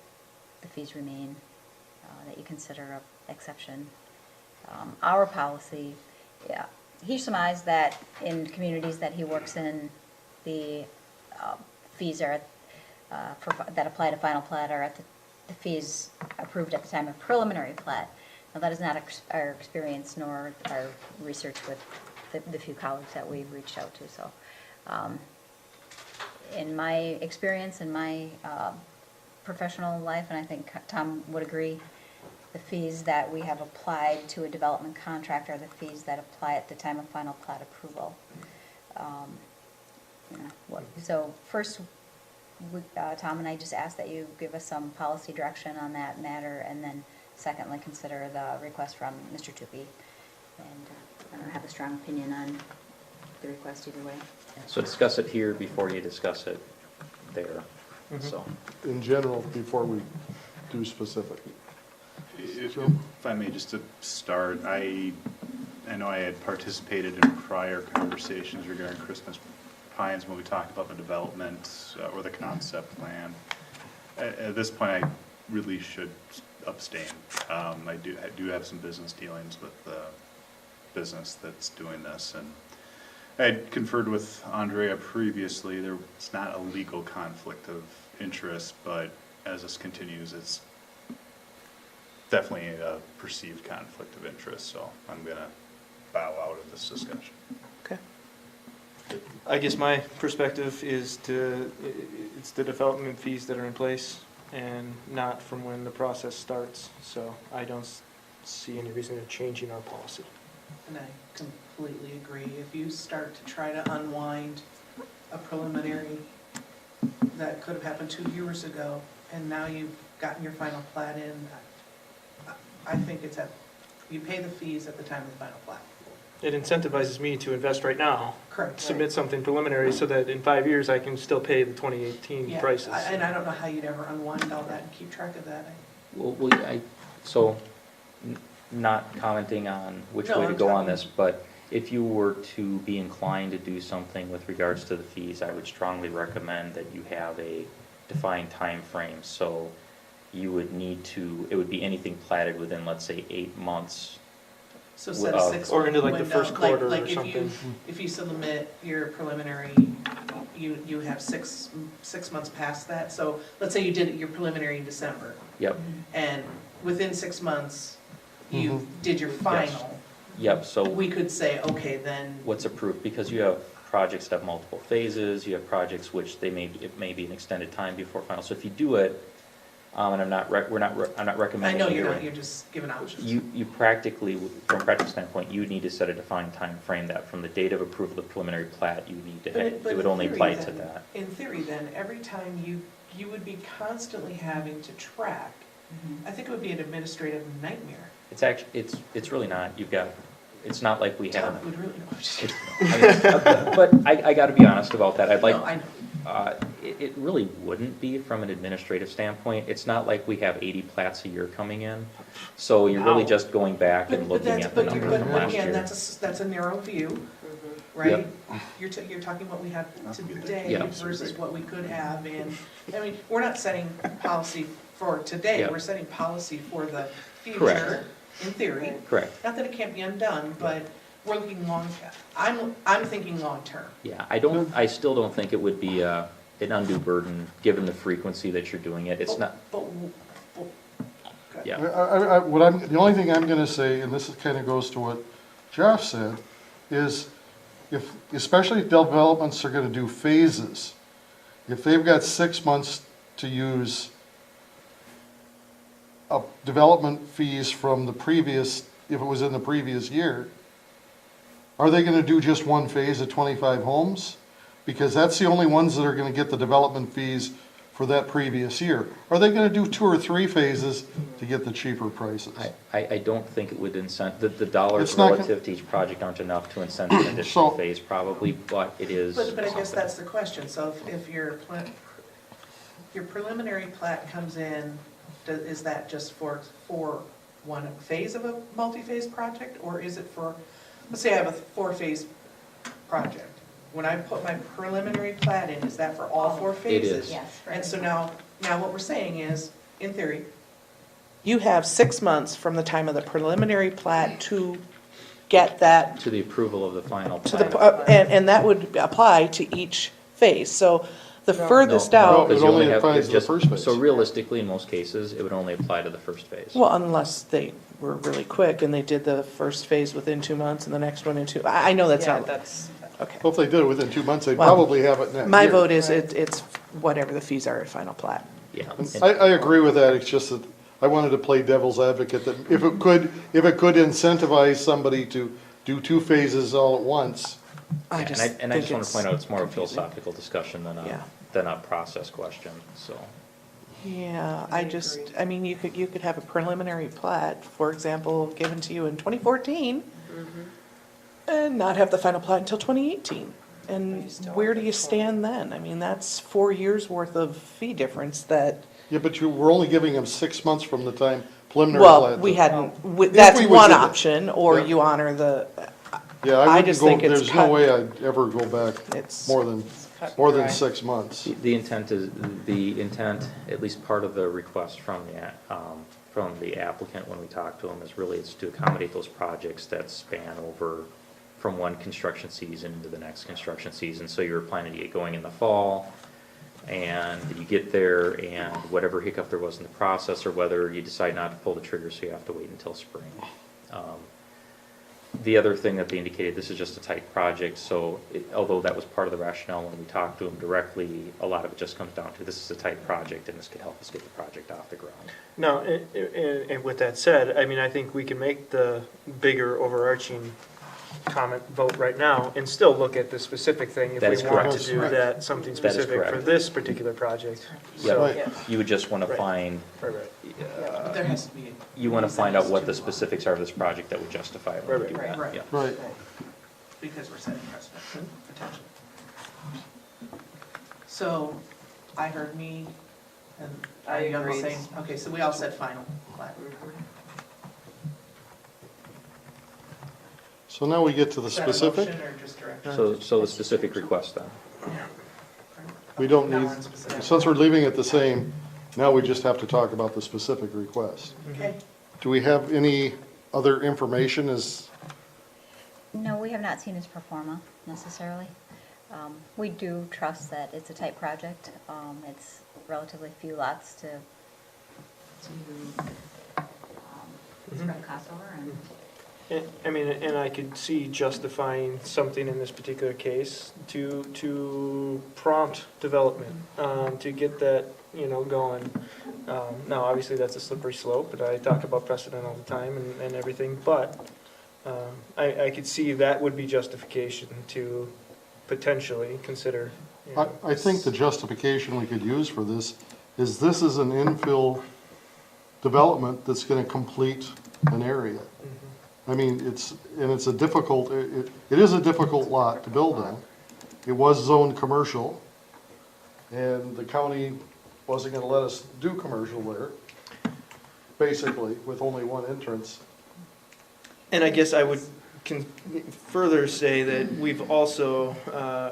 the fees remain, that you consider an exception. Our policy, yeah, he surmised that in communities that he works in, the fees are, that apply to final plat are at the fees approved at the time of preliminary plat. Now, that is not our experience nor our research with the few colleagues that we've reached out to. So in my experience, in my professional life, and I think Tom would agree, the fees that we have applied to a development contract are the fees that apply at the time of final plat approval. So first, Tom and I just ask that you give us some policy direction on that matter, and then secondly, consider the request from Mr. Tupy. And I don't have a strong opinion on the request either way. So discuss it here before you discuss it there, so. In general, before we do specific. If I may, just to start, I know I had participated in prior conversations regarding Christmas Pines when we talked about the development or the concept plan. At this point, I really should abstain. I do have some business dealings with the business that's doing this, and I had conferred with Andrea previously. It's not a legal conflict of interest, but as this continues, it's definitely a perceived conflict of interest, so I'm going to bow out of this discussion. Okay. I guess my perspective is it's the development fees that are in place and not from when the process starts. So I don't see any reason to changing our policy. And I completely agree. If you start to try to unwind a preliminary that could have happened 2 years ago, and now you've gotten your final plat in, I think you pay the fees at the time of the final plat. It incentivizes me to invest right now. Correct. Submit something preliminary so that in 5 years I can still pay the 2018 Yeah, prices. and I don't know how you'd ever unwind all that and keep track of that. So, not commenting on which No, way to I'm go on talking- this, but if you were to be inclined to do something with regards to the fees, I would strongly recommend that you have a defined time frame. So you would need to, it would be anything platted within, let's say, 8 months. So set a 6 Or into like the window, first quarter like or something. If you submit your preliminary, you have six months past that. So let's say you did your preliminary in December, Yep, and within 6 months, you did your final. yep, so We could say, okay, then, what's approved, because you have projects that have multiple phases, you have projects which it may be an extended time before final. So if you do it, and I'm not I recommending. know you you're do not, it. you're just giving options. You practically, from a practical standpoint, you would need to set a defined time frame that from the date of approval of the preliminary plat, you need to, it would only apply to that. In theory then, every time you would be constantly having to track, I think it would be an administrative nightmare. It's actually, it's really not, it's not like we Tom have. would really know. I mean, but I gotta be honest about that, I'd like, No, I know. it really wouldn't be from an administrative standpoint. It's not like we have 80 plats a year coming in, so you're really Wow. just going back and looking at the numbers from last again, year. that's a narrow view, right? You're talking what we have today Yeah. versus what we could have, and, I mean, we're not setting policy for today, Yeah. we're setting policy for the future, Correct. in theory. Correct. Not that it can't be undone, but we're looking I'm thinking long-term. Yeah, I still don't think it would be an undue burden, given the frequency that you're doing it. It's not, But, yeah. The only thing I'm gonna say, and this kind of goes to what Jeff said, is especially if developments are gonna do phases, if they've got 6 months to use development fees from the previous, if it was in the previous year, are they gonna do just one phase of 25 homes? Because that's the only ones that are gonna get the development fees for that previous year. Are they gonna do 2 or 3 phases to get the cheaper prices? I don't think it would incent, the dollars It's not gonna- relative to each project aren't enough to incent an additional So- phase probably, but it is But I guess something. that's the question, so if your preliminary plat comes in, is that just for one phase of a multi-phase project, or is it for, let's say I have a 4-phase project. When I put my preliminary plat in, is that for all 4 It phases? is. Yes. And so now what we're saying is, in theory, you have 6 months from the time of the preliminary plat to get that To the approval of the final to the, plan. and that would apply to each phase. So the furthest No, out, because it you only have- applies to the just- first phase. So realistically, in most cases, it would only apply to the first phase. well, unless they were really quick and they did the first phase within 2 months and the next one in 2, I know that's not, okay. Well, if they did it within 2 months, they'd Well, probably have it next My year. vote is it's whatever the fees are at final plat. Yeah. I agree with that, it's just that I wanted to play devil's advocate, that if it could incentivize somebody to do 2 phases all at once, I Yeah, just and I just think want to point out, it's more a confusing. philosophical discussion Yeah. than a process question, so. Yeah, I mean, you could have a preliminary plat, for example, given to you in 2014, and not have the final plat until 2018. And where do you stand then? I mean, that's 4 years' worth of fee difference that, yeah, but we're only giving them 6 months from the time preliminary plat. well, we hadn't, If that's we would one do that. option, or Yeah. you honor the, Yeah, I I wouldn't just go, think it's there's no cut- way I'd ever go back it's. more than cut dry. 6 months. The intent is, at least part of the request from the applicant when we talk to them is really it's to accommodate those projects that span over from one construction season into the next construction season. So you're planning to get going in the fall, and you get there, and whatever hiccup there was in the process, or whether you decide not to pull the trigger, so you have to wait until spring. The other thing that they indicated, this is just a tight project, so although that was part of the rationale when we talked to them directly, a lot of it just comes down to this is a tight project, and this could help us get the project off the ground. Now, and with that said, I mean, I think we can make the bigger overarching comment vote right now and still look at the specific thing if That we is want to correct. do that, something That is specific for correct. this particular project. Yeah, Right. you would just want to Right. find, Right, right. There has to be. you want to find out what the specifics are of this project that would justify it when we do Right, that, right. yeah. Right. Because we're setting precedent, potentially. So, I heard me, and are you on the same? Okay, so we all said final plat. So now we get to the Is that a specific. motion or just direction? So the specific request then. We don't Now need, we're on specific. since we're leaving it the same, now we just have to talk about the specific request. Okay, Do we have any other information as, No, we have not seen his performa necessarily. We do trust that it's a tight project. It's relatively few lots to spread the cost over and. I mean, and I could see justifying something in this particular case to prompt development, to get that, going. Now, obviously, that's a slippery slope, but I talk about precedent all the time and everything, but I could see that would be justification to potentially consider. I think the justification we could use for this is an infill development that's gonna complete an area. I mean, it's a difficult, it is a difficult lot to build on. It was zoned commercial, and the county wasn't gonna let us do commercial there, basically, with only one entrance. And I guess I would further say that we've also,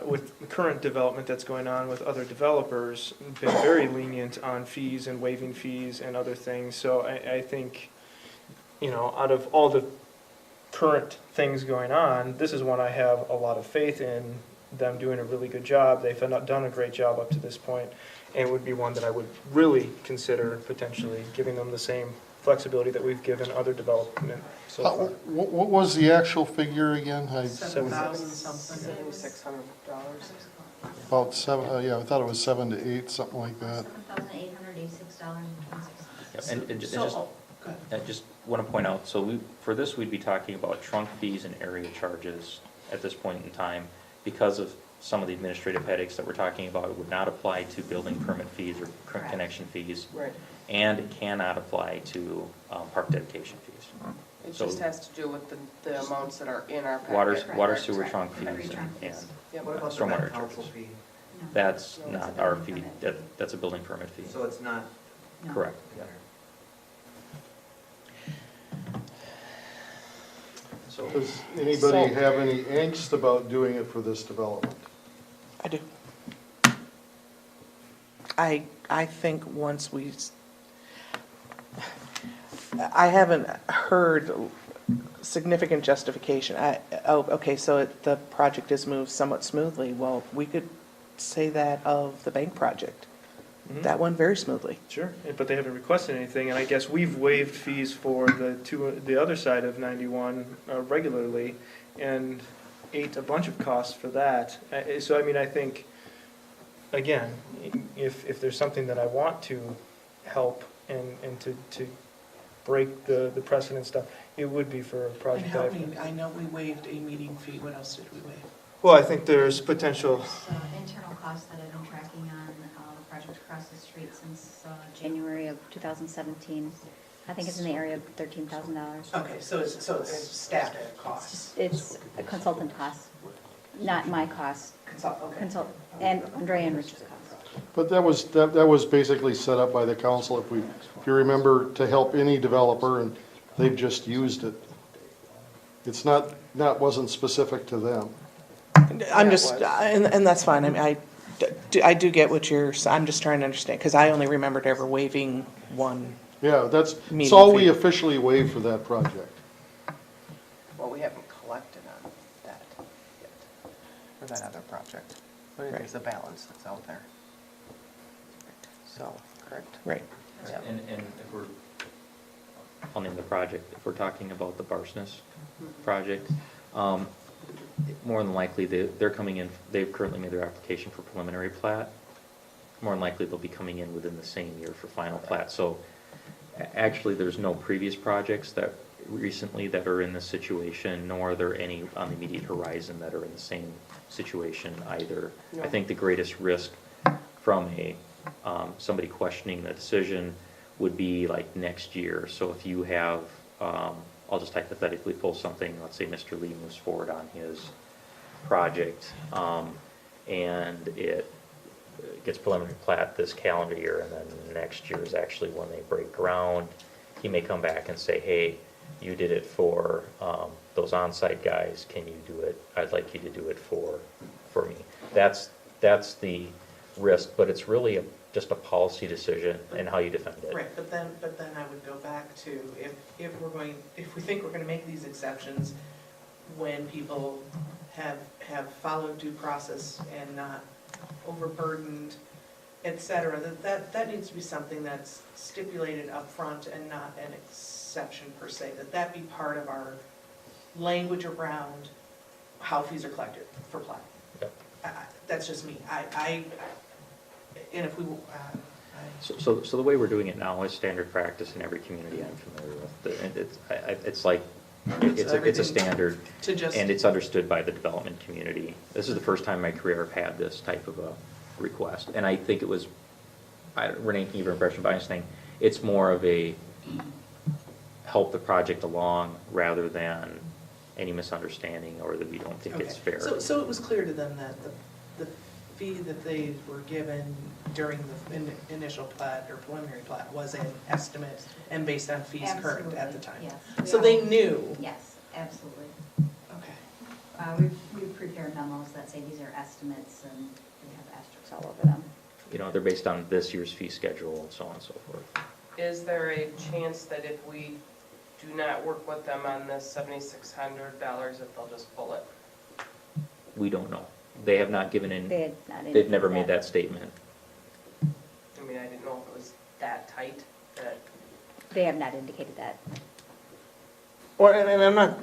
with the current development that's going on with other developers, been very lenient on fees and waiving fees and other things. So I think, out of all the current things going on, this is one I have a lot of faith in them doing a really good job. They've done a great job up to this point, and it would be one that I would really consider potentially giving them the same flexibility that we've given other development so far. What was the actual figure again? 7,000 something. About seven, yeah, I thought it was 7 to 8, something like that. $7,886.26. Yep, and So, just, oh, go ahead. I just want to point out, so for this, we'd be talking about trunk fees and area charges at this point in time because of some of the administrative headaches that we're talking about. It would not apply to building permit fees or Correct. connection fees. Right. And it cannot apply to park dedication fees. It So- just has to do with the amounts that are in our packet. Water, Correct. water Correct. sewer trunk Every fees trunk and fees. Yep. What about the stormwater rent council charges. fee? That's No, it's not a our building fee, permit. that's a building permit fee. So it's not, No. Correct. So, Does anybody have any angst about doing it for this development? I do. I think once I haven't heard significant justification. Okay, so the project is moved somewhat smoothly. Well, we could say that of the bank project. Mhm. That went very smoothly. Sure, but they haven't requested anything, and I guess we've waived fees for the other side of 91 regularly, and ate a bunch of costs for that. So, I mean, I think, again, if there's something that I want to help and to break the precedent stuff, it would be for a And project help that me, I know we waived a meeting fee. What else did we waive? Well, I think there's potential, Internal costs that I've been tracking on the project across the street since January of 2017. I think it's in the area of $13,000. Okay, so it's staff costs. It's a consultant cost, not my cost, consult, and Andrea and Rich's cost. But that was basically set up by the council, if you remember, to help any developer, and they've just used it. It's wasn't specific to them. I'm just, and that's fine. I mean, I do get what I'm just trying to understand, because I only remembered ever waiving one. Yeah, that's Meeting all we fee. officially waived for that project. Well, we haven't collected on that yet, for that other project. But there's a balance that's out there. So, correct? Right. Yeah. and if we're, I'll name the project, if we're talking about the Barsness project, more than likely, they're coming in, they've currently made their application for preliminary plat. More than likely, they'll be coming in within the same year for final plat. So actually, there's no previous projects that recently that are in this situation, nor are there any on the immediate horizon that are in the same situation either. I think the greatest risk from somebody questioning the decision would be like next year. So if you have, I'll just hypothetically pull something, let's say Mr. Lee moves forward on his project, and it gets preliminary plat this calendar year, and then next year is actually when they break ground. He may come back and say, hey, you did it for those on-site guys, can you do it? I'd like you to do it for me. That's the risk, but it's really just a policy decision and how you defend it. Right, but then I would go back to, if we think we're gonna make these exceptions when people have followed due process and not overburdened, et cetera, that needs to be something that's stipulated up front and not an exception per se, that be part of our language around how fees are collected for plat. Yep. That's just me. And if we, So the way we're doing it now is standard practice in every community I'm familiar with. And it's like, it's a everything standard, to just. and it's understood by the development community. This is the first time in my career I've had this type of a request. And I think it was, Renee can give her impression, but I'm saying, it's more of a help the project along rather than any misunderstanding or that we don't think it's Okay. fair. So it was clear to them that the fee that they were given during the initial plat or preliminary plat was an estimate and based on fees current at the time. Yes. So they knew. Yes, absolutely. Okay. We've prepared memos that say these are estimates and we have asterisks all over them. You know, they're based on this year's fee schedule and so on and so forth. Is there a chance that if we do not work with them on this $7,600, that they'll just pull it? We don't know. They have not given in, They had not they've never made indicated that statement. I mean, I didn't know if it was that tight, that, They have not indicated that. or, and I'm not,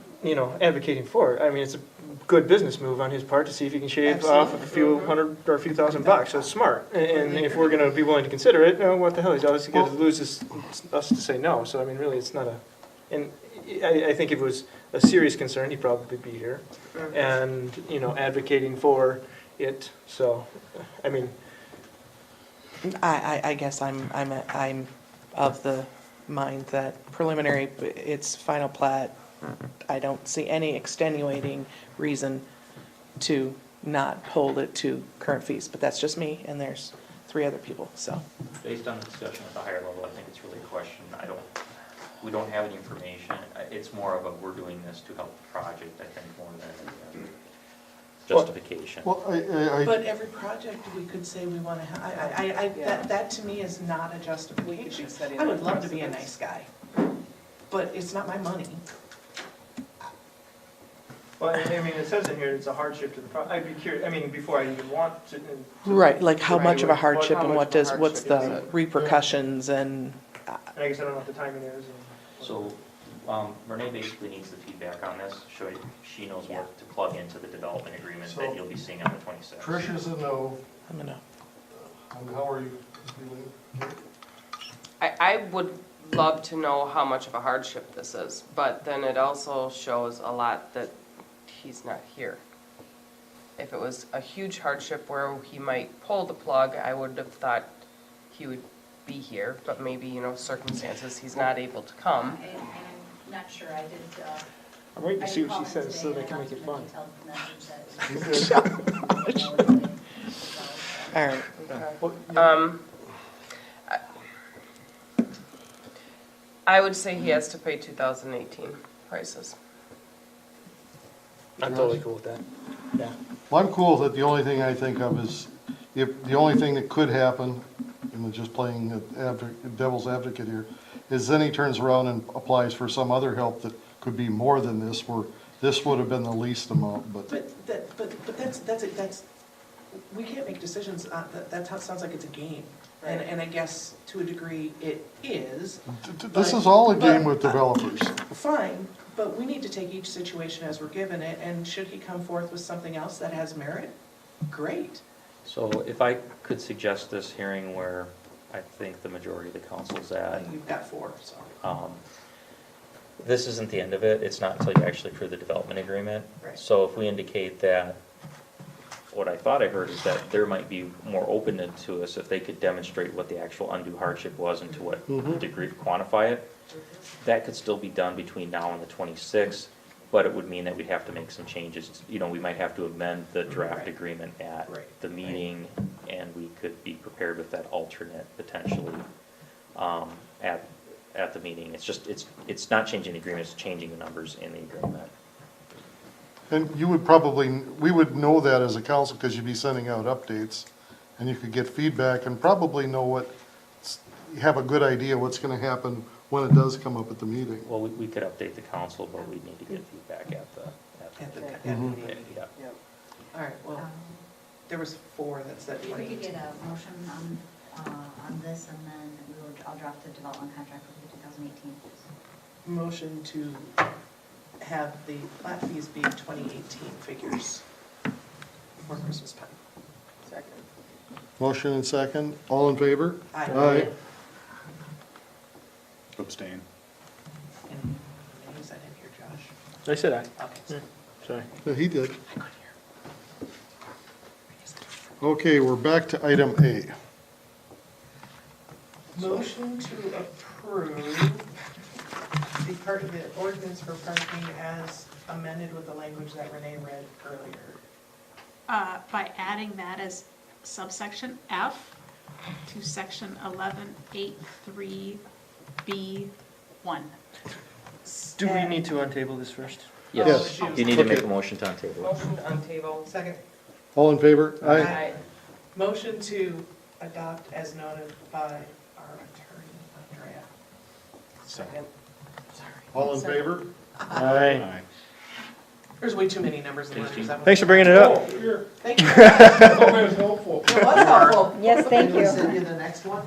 advocating for it. I mean, it's a good business move on his part to see if he can shave off a few hundred or a few $1,000. So it's smart. And if we're gonna be willing to consider it, what the hell? He's obviously gonna lose us to say no. So I mean, really, it's not and I think if it was a serious concern, he'd probably be here. And, advocating for it, so, I mean, I guess I'm of the mind that preliminary, it's final plat. I don't see any extenuating reason to not hold it to current fees, but that's just me, and there's 3 other people, so. Based on the discussion at the higher level, I think it's really a question, we don't have any information. It's more of a, we're doing this to help the project, I think, more than any justification. Well, But every project, we could say we want to, that to me is not a justification. setting I would that love to be a precedence. nice guy, but it's not my money. well, I mean, it says in here it's a hardship to the I'd be curious, I mean, before I even want to. Right, like how much of a evaluate hardship how and much of a what's hardship is the it? repercussions and, And I guess I don't know what the timing is. So, Renee basically needs the feedback on this, she knows what to plug into the development agreement So- that you'll be seeing on the 26th. Trish is a no, I'm gonna, and how are you feeling? I would love to know how much of a hardship this is, but then it also shows a lot that he's not here. If it was a huge hardship where he might pull the plug, I would have thought he would be here, but maybe, circumstances, he's not able to come. I'm not sure, I did, I'm waiting to see what she says so they can make it fun. all right. Um, I would say he has to pay 2018 prices. I'm totally cool with that, yeah. Well, I'm cool with it. The only thing I think of is, if, the only thing that could happen, and just playing devil's advocate here, is then he turns around and applies for some other help that could be more than this, where this would have been the least amount, but. But that's, we can't make decisions, that sounds like it's a game. And I guess to a degree it is. This is all a game with developers. Fine, but we need to take each situation as we're given it, and should he come forth with something else that has merit, great. So if I could suggest this hearing where I think the majority of the council's at, You've got 4, so. this isn't the end of it, it's not until you actually approve the development agreement. Right. So if we indicate that, what I thought I heard is that there might be more openness to us if they could demonstrate what the actual undue hardship was and to what degree to quantify it. That could still be done between now and the 26th, but it would mean that we'd have to make some changes. We might have to amend the draft Right. agreement at Right. the meeting, and we could be prepared with that alternate potentially at the meeting. It's just, it's not changing the agreement, it's changing the numbers in the agreement. And you would probably, we would know that as a council, because you'd be sending out updates, and you could get feedback and probably know what, have a good idea what's gonna happen when it does come up at the meeting. Well, we could update the council, but we'd need to get feedback at the Okay. yeah. All right, well, there was 4 that said We could 2018. get a motion on this, and then I'll draft the development contract for the 2018. Motion to have the plat fees be 2018 figures for Christmas time. Second. Motion and second, all in favor? Aye. Abstain. And is that in here, Josh? I said aye, Okay. sorry. Yeah, he did. I couldn't hear. Okay, we're back to item A. Motion to approve the part of the ordinance for parking as amended with the language that Renee read earlier. By adding that as subsection F to section 11.83B1. Do we need to untable this first? Yes, shoot. you need to make a Okay. motion to untable. Motion on table. Second. All in favor? Aye. Motion to adopt as noted by our attorney, Andrea. Second. Sorry. All in favor? Aye. There's way too many numbers and letters. Thanks for bringing it up. Thank you. That was helpful. helpful. Yes, thank Can we you. send you the next one?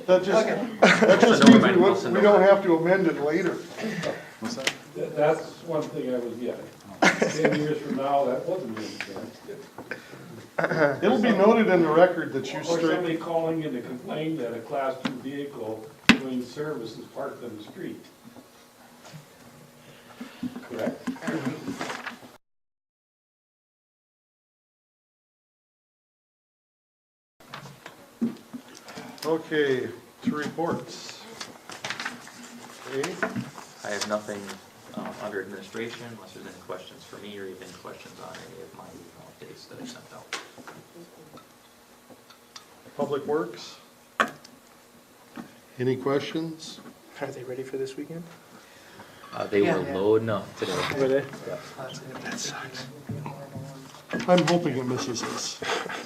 That just, Okay. that just means we don't have to amend it later. That's one thing I was getting. 10 years from now, that wasn't making sense. It'll be noted in the record that you Or straightened. somebody calling in to complain that a Class 2 vehicle doing service is parked on the street. Correct? Okay, to reports. Okay, I have nothing under administration, unless there's any questions for me or even questions on any of my updates that I sent out. Public Works. Any questions? Are they ready for this weekend? They Yeah. were loading up today. Were they? That sucks. I'm hoping it misses us.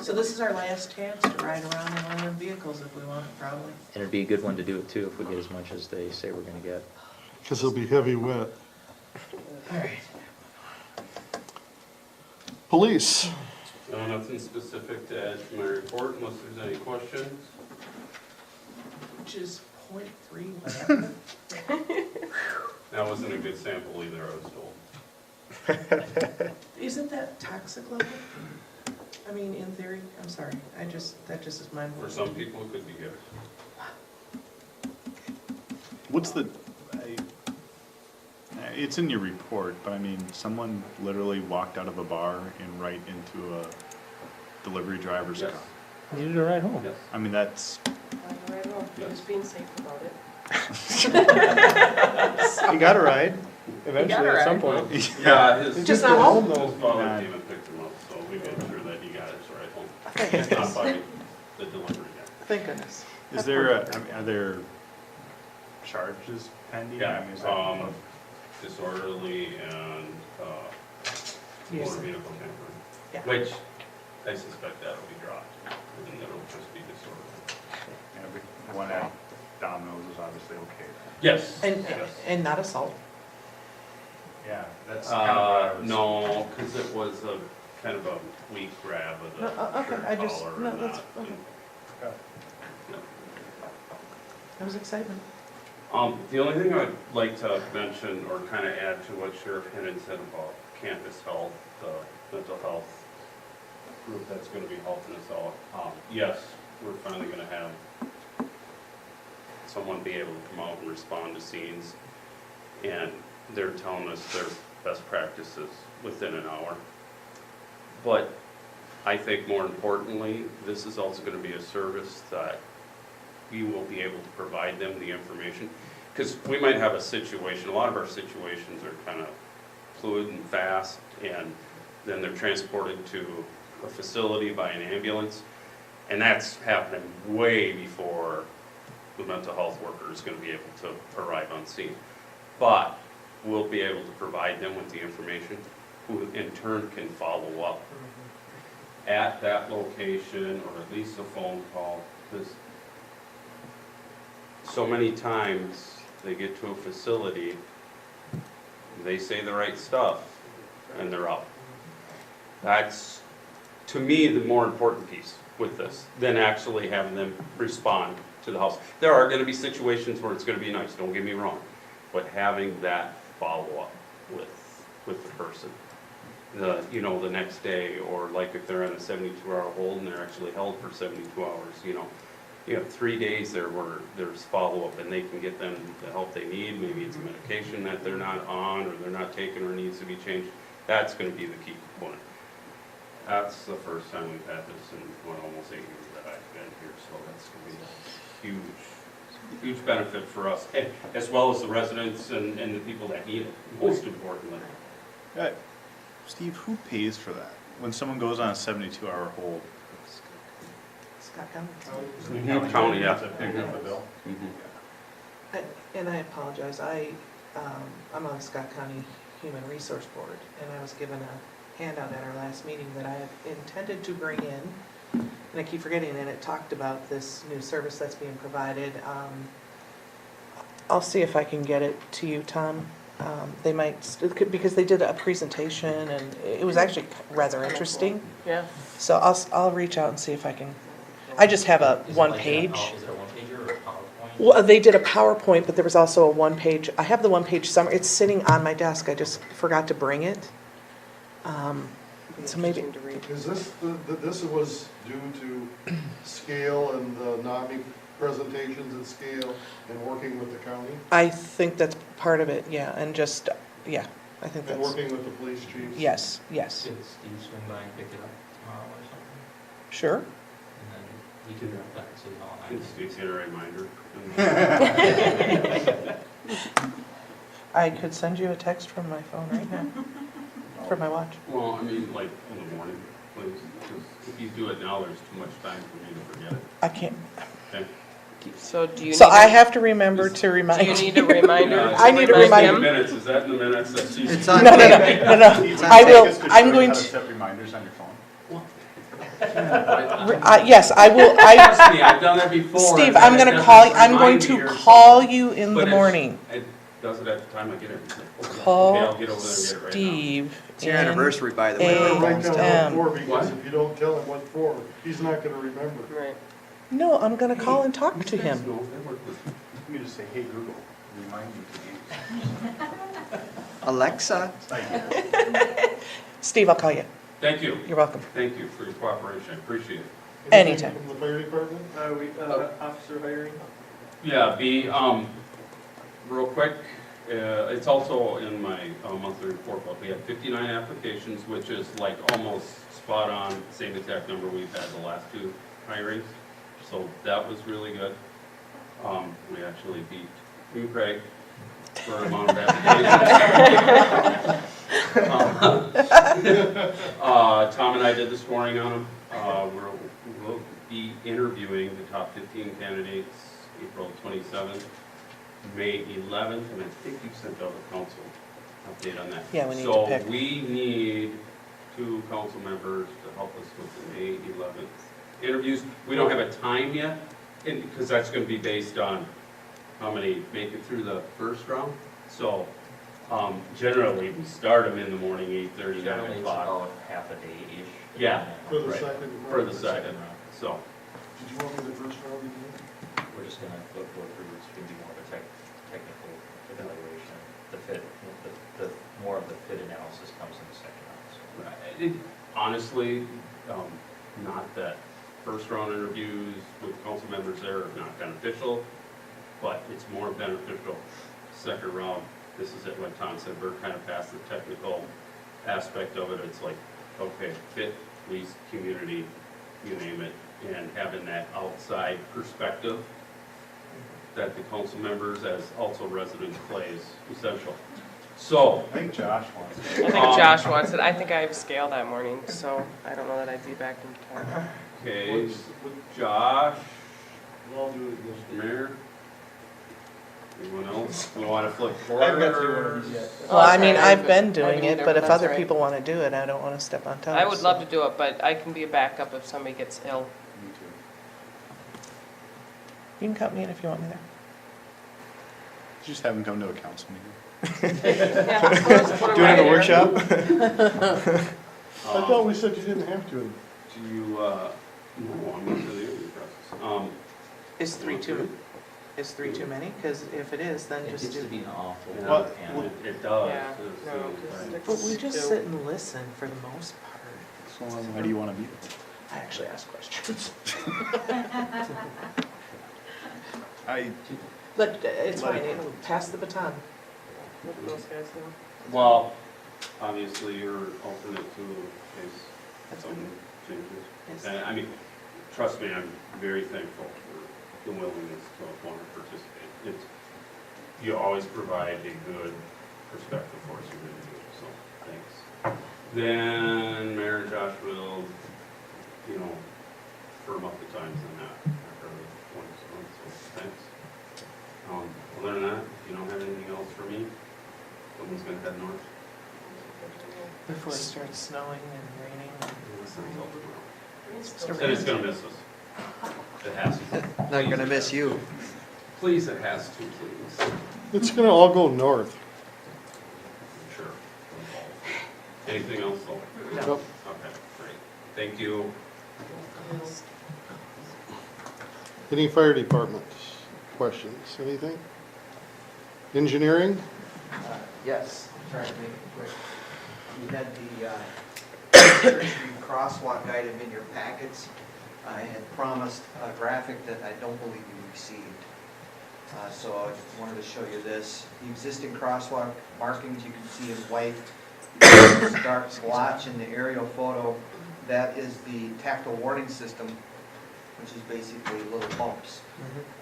So this is our last chance to ride around in one of them vehicles if we want, probably. And it'd be a good one to do it too, if we get as much as they say we're gonna get. Because it'll be heavy wet. All right. Police. Nothing specific to add to my report unless there's any questions. Which is .3, whatever. That wasn't a good sample either, I was told. Isn't that toxic level? I mean, in theory, I'm sorry, that just is mind For blowing. some people, it could be good. What's the, it's in your report, but I mean, someone literally walked out of a bar and right into a delivery driver's Yes. car. Needed a ride home. Yes. I mean, that's, He was being safe about it. You got a ride, eventually got a at some ride. point. Yeah, his. Just not home? His father Nah. came and picked him up, so we made sure that he got his ride home. Thank Not goodness. by the delivery guy. Thank goodness. is there, I mean, are there charges pending? I Yeah, mean, is that- disorderly and, Yes. motor vehicle tampering, Yeah. which I suspect that'll be dropped, and it'll just be disorderly. One at Domino's is obviously okay. Yes. And, and not assault. Yeah, that's kind of what I was. No, because it was a kind of a weak grab of the No, okay, shirt I just- collar no, and that's- that. okay. Okay. That was excitement. The only thing I'd like to mention or kind of add to what Sheriff Hennon said about campus health, the mental health group that's going to be helping us out. Yes, we're finally going to have someone be able to come out and respond to scenes. And they're telling us their best practices within an hour. But I think more importantly, this is also going to be a service that we will be able to provide them the information. Because we might have a situation, a lot of our situations are kind of fluid and fast, and then they're transported to a facility by an ambulance. And that's happening way before the mental health worker is going to be able to arrive on scene. But we'll be able to provide them with the information, who in turn can follow up at that location, or at least a phone call. Because so many times they get to a facility, they say the right stuff, and they're out. That's, to me, the more important piece with this, than actually having them respond to the house. There are gonna be situations where it's gonna be nice, don't get me wrong, but having that follow-up with the person. The next day, or like if they're on a 72-hour hold and they're actually held for 72 hours, you have 3 days there where there's follow-up and they can get them the help they need. Maybe it's a medication that they're not on, or they're not taking, or needs to be changed. That's gonna be the key component. That's the first time we've had this in, almost 8 years that I've been here, so that's gonna be a huge benefit for us, as well as the residents and the people that need it, most importantly. Steve, who pays for that? When someone goes on a 72-hour hold? Scott County. County, yeah. To pick up the bill? And I apologize, I'm on the Scott County Human Resource Board, and I was given a handout at our last meeting that I have intended to bring in, and I keep forgetting, and it talked about this new service that's being provided. I'll see if I can get it to you, Tom. They might, because they did a presentation, and it was actually rather interesting. Yeah. So I'll reach out and see if I can, I just have a one page. Is it a one-pager or a PowerPoint? Well, they did a PowerPoint, but there was also a one-page, I have the one-page summary, it's sitting on my desk, I just forgot to bring it. So maybe, Is this was due to scale and the NAMI presentations at scale and working with the county? I think that's part of it, yeah, and just, yeah, I think And that's, working with the police chiefs? yes, yes, Did Steve swing by and pick it up tomorrow or something? sure. And then You can direct that to City Hall. It's get a reminder. I could send you a text from my phone right now, from my watch. Well, I mean, like, in the morning, please, because if you do it now, there's too much time for me to forget it. I can't. Okay? So do you need? So I have to remember to remind Do you need a reminder? I need to remind him? Minutes, is that in the minutes? That's easy. It's No, on no, tape. no, no, I will, I'm going to, Set reminders on your phone. yes, I will, Trust me, I've done that before. Steve, and I'm it gonna doesn't call, I'm going remind me to or call something. you in But the it's- morning. It does it at the time I get everything. Okay, Call I'll get over there and get it right now. Steve. It's your anniversary, by the way. You gotta write A.M. down what for, because What? if you don't tell him what for, he's not gonna remember. Right. No, I'm gonna call and talk to him. No, they work with me. You just say, hey, Google, remind me to Alexa, Steve, I'll call you. Thank you, You're welcome. thank you for your cooperation, I appreciate it. Anytime. Anything from the fire department? Officer hiring? Yeah, real quick, it's also in my monthly report, but we had 59 applications, which is like almost spot on, same exact number we've had the last two hirings. So that was really good. We actually beat you, Craig, for amount of applications. Tom and I did the scoring on them. We'll be interviewing the top 15 candidates April 27th, May 11th, and I think you sent out a council update on that. Yeah, we need to pick. So we need 2 council members to help us with the May 11th interviews. We don't have a time yet, because that's going to be based on how many make it through the first round. So generally, we start them in the morning, 8:30, 9 o'clock. About half a day-ish. Yeah, For the right. second? For the second, so. Did you want me the first round again? We're just gonna go through, it's gonna be more of a technical evaluation. The fit, the more of the fit analysis comes in the second round, so. Honestly, not that first round interviews with council members there are not beneficial, but it's more beneficial second round. This is it, like Tom said, we're kind of past the technical aspect of it. It's like, okay, fit, police, community, you name it, and having that outside perspective that the council members as also residents play is essential. So, I think Josh wants I it. think Josh wants it. I think I have scale that morning, so I don't know that I'd be back in time. okay, Josh, I'll do it again. Mayor. Anyone else? We want to flip forward? Well, I mean, Okay. I've been I doing can it, either, but if that's other right. people wanna do it, I don't wanna step on toes. I would love to do it, but I can be a backup if somebody gets ill. Me too. You can cut me in if you want me there. Just have him come to a council meeting. Do it in a workshop? I thought we said you didn't have to. Do you, no, I'm not really in the process. Is 3 too many? Cause if it is, then It just gets to do. be an awful Yeah, lot, and it does. Yeah, It's, no, just But we just sit and listen for the most part. So why do you want to meet? I actually ask questions. But it's fine, pass the baton. What do those guys do? Well, obviously, you're alternate to in case That's something changes. Yes. And I mean, trust me, I'm very thankful for the willingness to want to participate. You always provide a good perspective for us, you really do, so thanks. Then Mayor Josh will, firm up the times on that after the 27th, so thanks. Other than that, if you don't have anything else for me, someone's gonna head north. Before it starts snowing and raining. And it's gonna miss us. It has to. not gonna miss you. Please, it has to, please. It's gonna all go north. Sure. Anything else, though? Nope. Okay, great. Thank you. Any fire department questions, anything? Engineering? Yes, try to make it quick. You had the Church Street crosswalk item in your packets. I had promised a graphic that I don't believe you received. So I wanted to show you this. The existing crosswalk markings you can see in white. This dark blotch in the aerial photo, that is the tactile warning system which is basically little bumps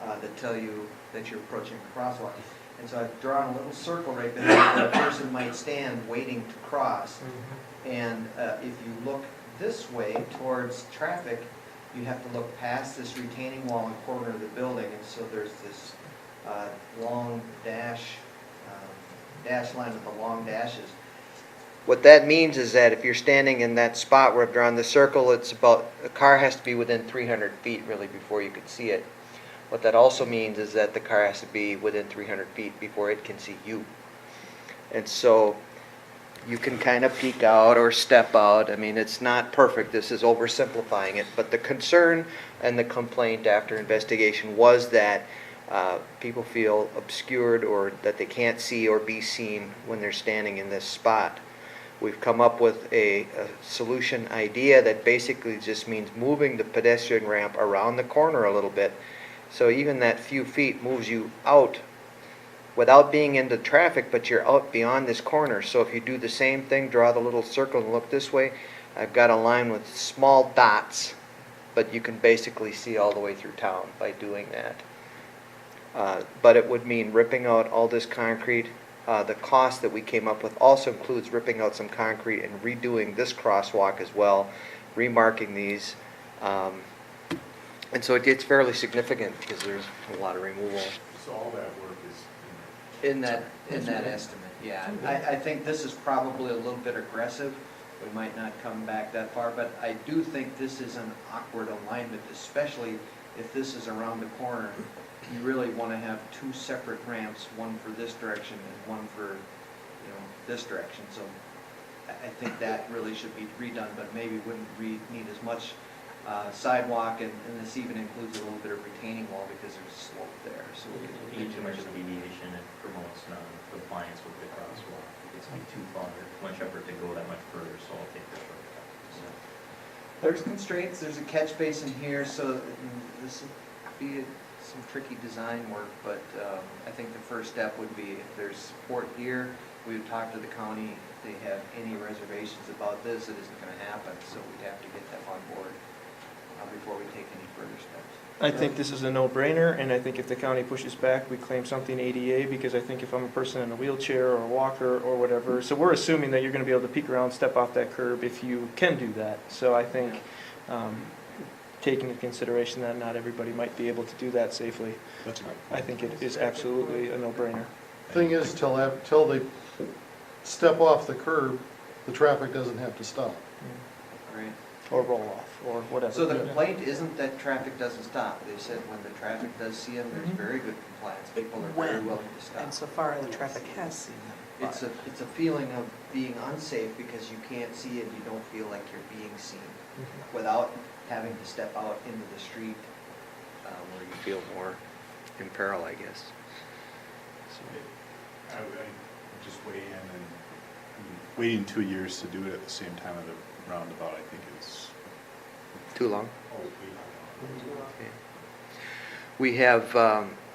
that tell you that you're approaching a crosswalk. And so I've drawn a little circle right there where a person might stand waiting to cross. And if you look this way towards traffic, you have to look past this retaining wall in the corner of the building. And so there's this long dash line with the long dashes. What that means is that if you're standing in that spot where I've drawn the circle, it's about, a car has to be within 300 feet really before you can see it. What that also means is that the car has to be within 300 feet before it can see you. And so you can kind of peek out or step out. I mean, it's not perfect. This is oversimplifying it. But the concern and the complaint after investigation was that people feel obscured or that they can't see or be seen when they're standing in this spot. We've come up with a solution idea that basically just means moving the pedestrian ramp around the corner a little bit. So even that few feet moves you out without being into traffic, but you're out beyond this corner. So if you do the same thing, draw the little circle and look this way, I've got a line with small dots, but you can basically see all the way through town by doing that. But it would mean ripping out all this concrete. The cost that we came up with also includes ripping out some concrete and redoing this crosswalk as well, remarking these. And so it gets fairly significant because there's a lot of removal. So all that work is In that estimate, yeah. I think this is probably a little bit aggressive. We might not come back that far, but I do think this is an awkward alignment, especially if this is around the corner. You really want to have two separate ramps, one for this direction and one for, this direction. So I think that really should be redone, but maybe wouldn't need as much sidewalk, and this even includes a little bit of retaining wall because there's a slope there. So we If you get too much of a deviation, it promotes non-compliance with the crosswalk. It's too far, much effort to go that much further, so I'll take the shortcut. So, there's constraints. There's a catch basin here, so this would be some tricky design work, but I think the first step would be if there's support here, we would talk to the county. If they have any reservations about this, it isn't going to happen, so we'd have to get them on board before we take any further steps. I think this is a no-brainer, and I think if the county pushes back, we claim something ADA, because I think if I'm a person in a wheelchair or a walker or whatever, so we're assuming that you're gonna be able to peek around, step off that curb if you can do that. So I think, taking into consideration that not everybody might be able to do that safely, I think it is absolutely a no-brainer. Thing is, till they step off the curb, the traffic doesn't have to stop. Right. Or roll off, or whatever. So the complaint isn't that traffic doesn't stop. They said when the traffic does see them, there's very good compliance. People are very willing to stop. And so far, the traffic has seen them. It's a feeling of being unsafe because you can't see it, you don't feel like you're being seen without having to step out into the street where you feel more in peril, I guess. I just weigh in, and waiting 2 years to do it at the same time of the roundabout, I think is Too long? too long. Okay. We have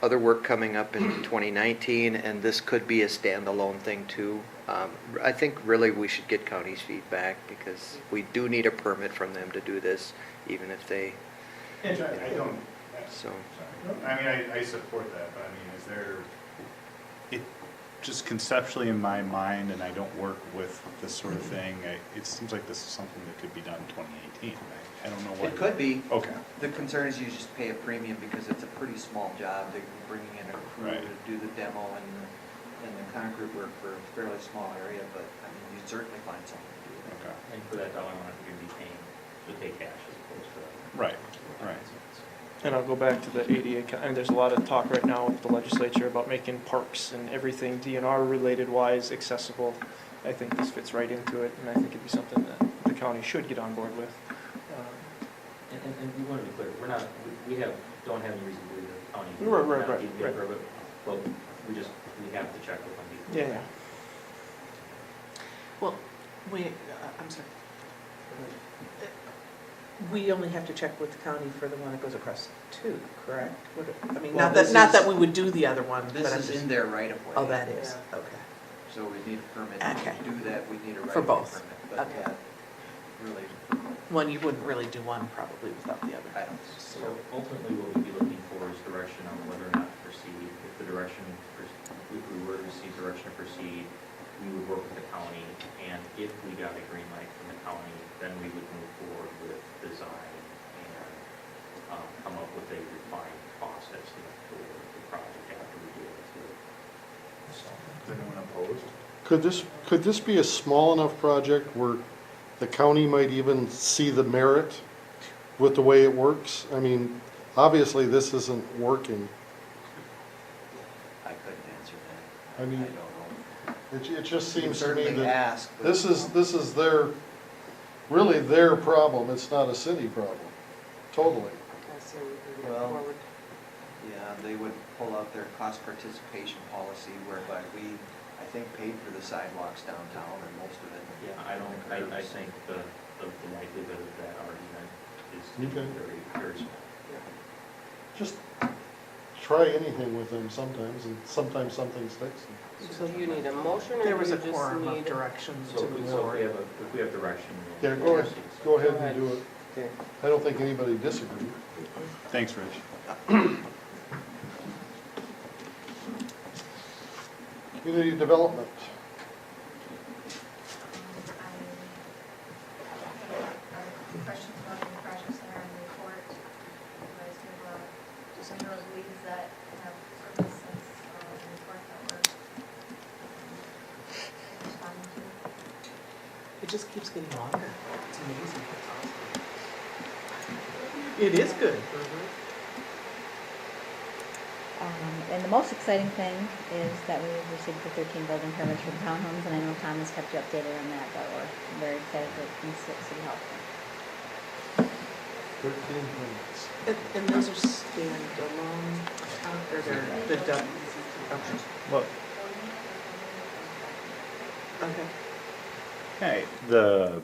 other work coming up in 2019, and this could be a standalone thing too. I think really we should get county's feedback because we do need a permit from them to do this, even if they, I don't, so. I mean, I support that, but I mean, is there, it, just conceptually in my mind, and I don't work with this sort of thing, it seems like this is something that could be done in 2018. I don't know what. It could be. Okay. The concern is you just pay a premium because it's a pretty small job. They're bringing in a crew Right. to do the demo and the concrete work for a fairly small area, but I mean, you'd certainly find something to do. Okay. and for that dollar amount, you're gonna be paying, should pay cash as opposed to. Right, right. And I'll go back to the ADA, and there's a lot of talk right now with the legislature about making parks and everything DNR related wise accessible. I think this fits right into it, and I think it'd be something that the county should get on board with. And we want to be clear, we're not, we don't have any reason to believe the county. Right. But we have to check with them. Yeah. Well, I'm sorry. We only have to check with the county for the one that goes across too, correct? I mean, Well, not that we would do the other one, but This I'm is just. in their right of way. Oh, that is, okay. So we need a permit. Okay. To do that, we need a right For of way both. permit. But Okay. yeah, really, one, you wouldn't really do one probably without the other. So ultimately, what we'd be looking for is direction on whether or not to proceed. If the direction, if we were to receive direction to proceed, we would work with the county, and if we got a green light from the county, then we would move forward with design and come up with a refined cost estimate for the project after we do it through. So, Is anyone opposed? Could this be a small enough project where the county might even see the merit with the way it works? I mean, obviously, this isn't working. I couldn't answer that. I mean, don't know. It just You can seems to me certainly that ask, but- this is their, really their problem, it's not a city problem, totally. I say we move Well- forward. Yeah, they would pull out their cost participation policy whereby we, I think, paid for the sidewalks downtown or most of it. Yeah, I think the likelihood of that argument is Okay. very, very small. Just try anything with them sometimes, and sometimes something sticks. So do you need a motion or do There you was a just quorum of need? directions So to if we move so if we forward. have direction. Yeah, we'll go ahead, proceed. go ahead and do it. Okay. I don't think anybody disagrees. Thanks, Rich. Community development. Questions about any projects that are in the report? You guys have, just under those leads that have surfaced since, the report that we're responding to. It just keeps getting longer. It's amazing. It is good. And the most exciting thing is that we received the 13 building permits for the townhomes, and I know Tom has kept you updated on that, but we're very excited that it can City Hall. 13 minutes. And those are standalone, or they're the dub? Okay. Look, Okay. Hey, the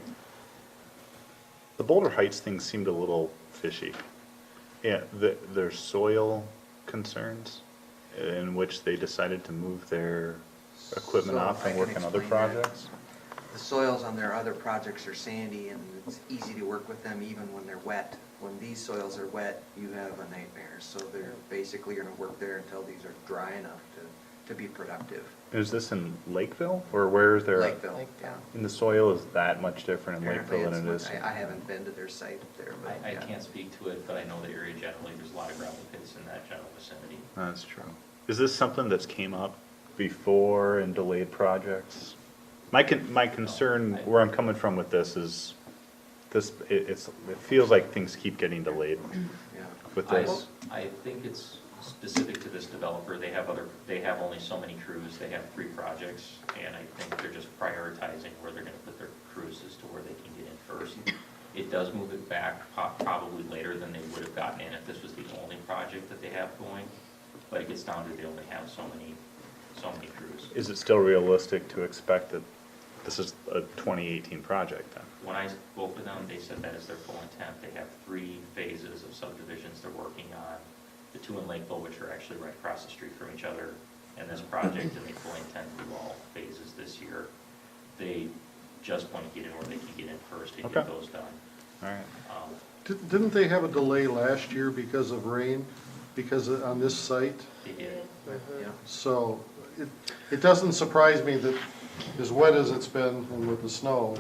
Boulder Heights thing seemed a little fishy. Yeah, there's soil concerns in which they decided to move their equipment So off I and can work on other explain that. projects. The soils on their other projects are sandy and it's easy to work with them even when they're wet. When these soils are wet, you have a nightmare. So they're basically gonna work there until these are dry enough to be productive. Is this in Lakeville or where is there? Lakeville, yeah. And the soil is that much different in Apparently Lakeville than it it's is? much- I haven't been to their site there, but I yeah. can't speak to it, but I know the area generally, there's a lot of gravel pits in that general vicinity. That's true. Is this something that's came up before in delayed projects? My concern, where I'm coming from with this is, it feels like things keep getting delayed Yeah. with this. I think it's specific to this developer, they have only so many crews, they have 3 projects, and I think they're just prioritizing where they're gonna put their crews as to where they can get in first. It does move it back probably later than they would have gotten in if this was the only project that they have going, but it gets down to they only have so many crews. Is it still realistic to expect that this is a 2018 project then? When I spoke with them, they said that is their full intent. They have 3 phases of subdivisions they're working on. The 2 in Lakeville, which are actually right across the street from each other, and this project, and they fully intend to do all phases this year. They just want to get in where they can get in first and get Okay. those done. All right. Didn't they have a delay last year because of rain, on this site? They did. Yeah. So it doesn't surprise me that as wet as it's been and with the snow,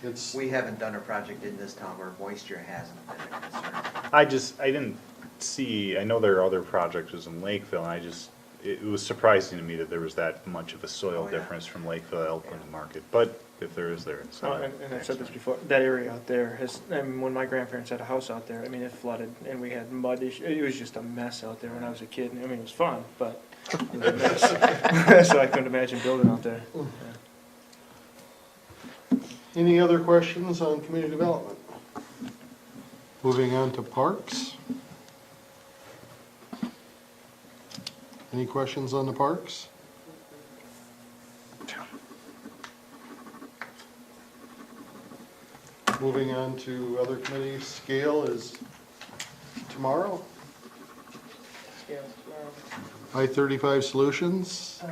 it's, We haven't done a project in this town where moisture hasn't been a concern. I didn't see, I know there are other projects in Lakeville, and it was surprising to me that there was that much of a soil Oh, yeah. difference from Lakeville to Elko to Market, but if there is there, it's. and I've said this before, that area out there has, I mean, when my grandparents had a house out there, I mean, it flooded, and we had mud issues, it was just a mess out there when I was a kid, I mean, it was fun, but it was a mess. So I couldn't imagine building out there. any other questions on community development? Moving on to parks. Any questions on the parks? Moving on to other committees, scale is tomorrow. Yeah, tomorrow. I-35 Solutions,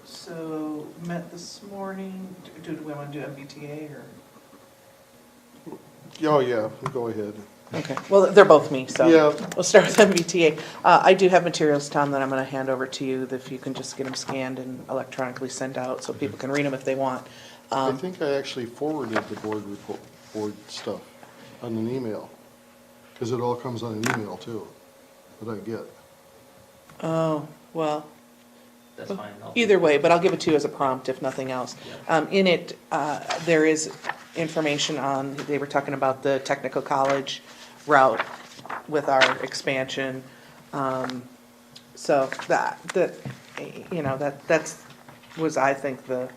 So, met this morning, do we want to do MBTA or? Oh, yeah, go ahead. Okay, well, they're both me, so. Yeah. We'll start with MBTA. I do have materials, Tom, that I'm gonna hand over to you, if you can just get them scanned and electronically sent out, so people can read them if they want. I think I actually forwarded the board stuff on an email, because it all comes on an email too, that I get. Oh, well, That's fine. either way, but I'll give it to you as a prompt, if nothing else. In it, there is information on, they were talking about the technical college route with our expansion. So that's was, I think, the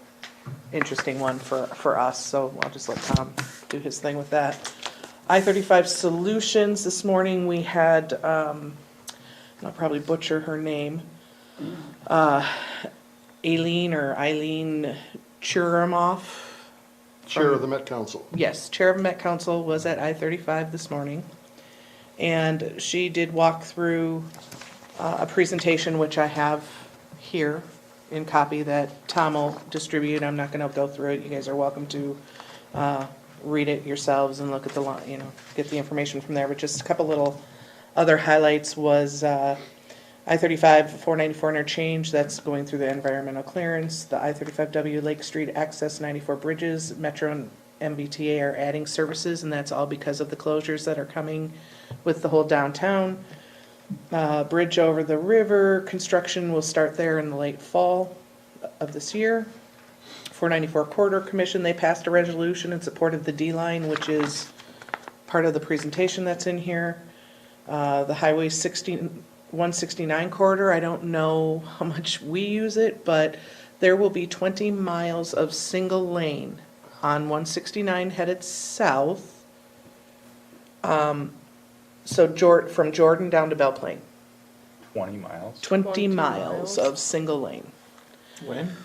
interesting one for us, so I'll just let Tom do his thing with that. I-35 Solutions, this morning we had, I'll probably butcher her name, Eileen Churamoff. Chair of the Met Council. Yes, Chair of Met Council was at I-35 this morning. And she did walk through a presentation, which I have here in copy, that Tom will distribute. I'm not gonna go through it. You guys are welcome to read it yourselves and look at get the information from there. But just a couple little other highlights was I-35 494 interchange, that's going through the environmental clearance. The I-35W Lake Street access 94 bridges, Metro and MBTA are adding services, and that's all because of the closures that are coming with the whole downtown. Bridge over the river, construction will start there in the late fall of this year. 494 Corridor Commission, they passed a resolution in support of the D-line, which is part of the presentation that's in here. The Highway 169 corridor, I don't know how much we use it, but there will be 20 miles of single lane on 169 headed south. So from Jordan down to Belle Plaine. 20 miles. 20 miles of single lane. When?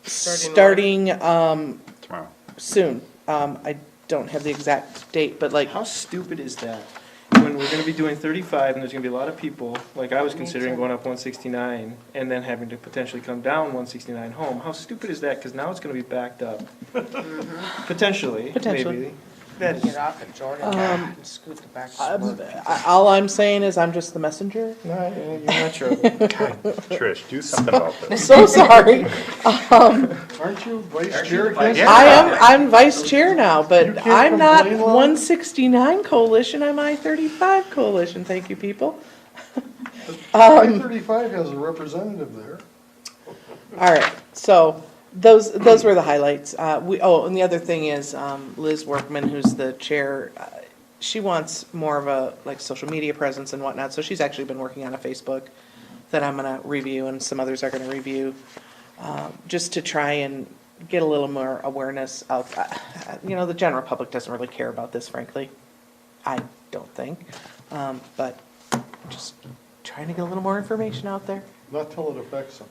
Starting Tomorrow. soon. I don't have the exact date, but like, How stupid is that? When we're gonna be doing 35 and there's gonna be a lot of people, like I was considering going up 169 and then having to potentially come down 169 home. How stupid is that? Because now it's gonna be backed up. Potentially, Potentially. maybe. That Get is, off at Jordan and scoot the back to work. all I'm saying is I'm just the messenger. no, you're not sure. Trish, do something about this. So sorry. Aren't you vice chair? I'm vice chair now, You but can't I'm not complain long? 169 coalition, I'm I-35 coalition, thank you, people. I-35 has a representative there. All right, so those were the highlights. And the other thing is, Liz Workman, who's the chair, she wants more of a like social media presence and whatnot, so she's actually been working on a Facebook that I'm gonna review and some others are gonna review, just to try and get a little more awareness out. The general public doesn't really care about this, frankly. I don't think, but just trying to get a little more information out there. Not till it affects them.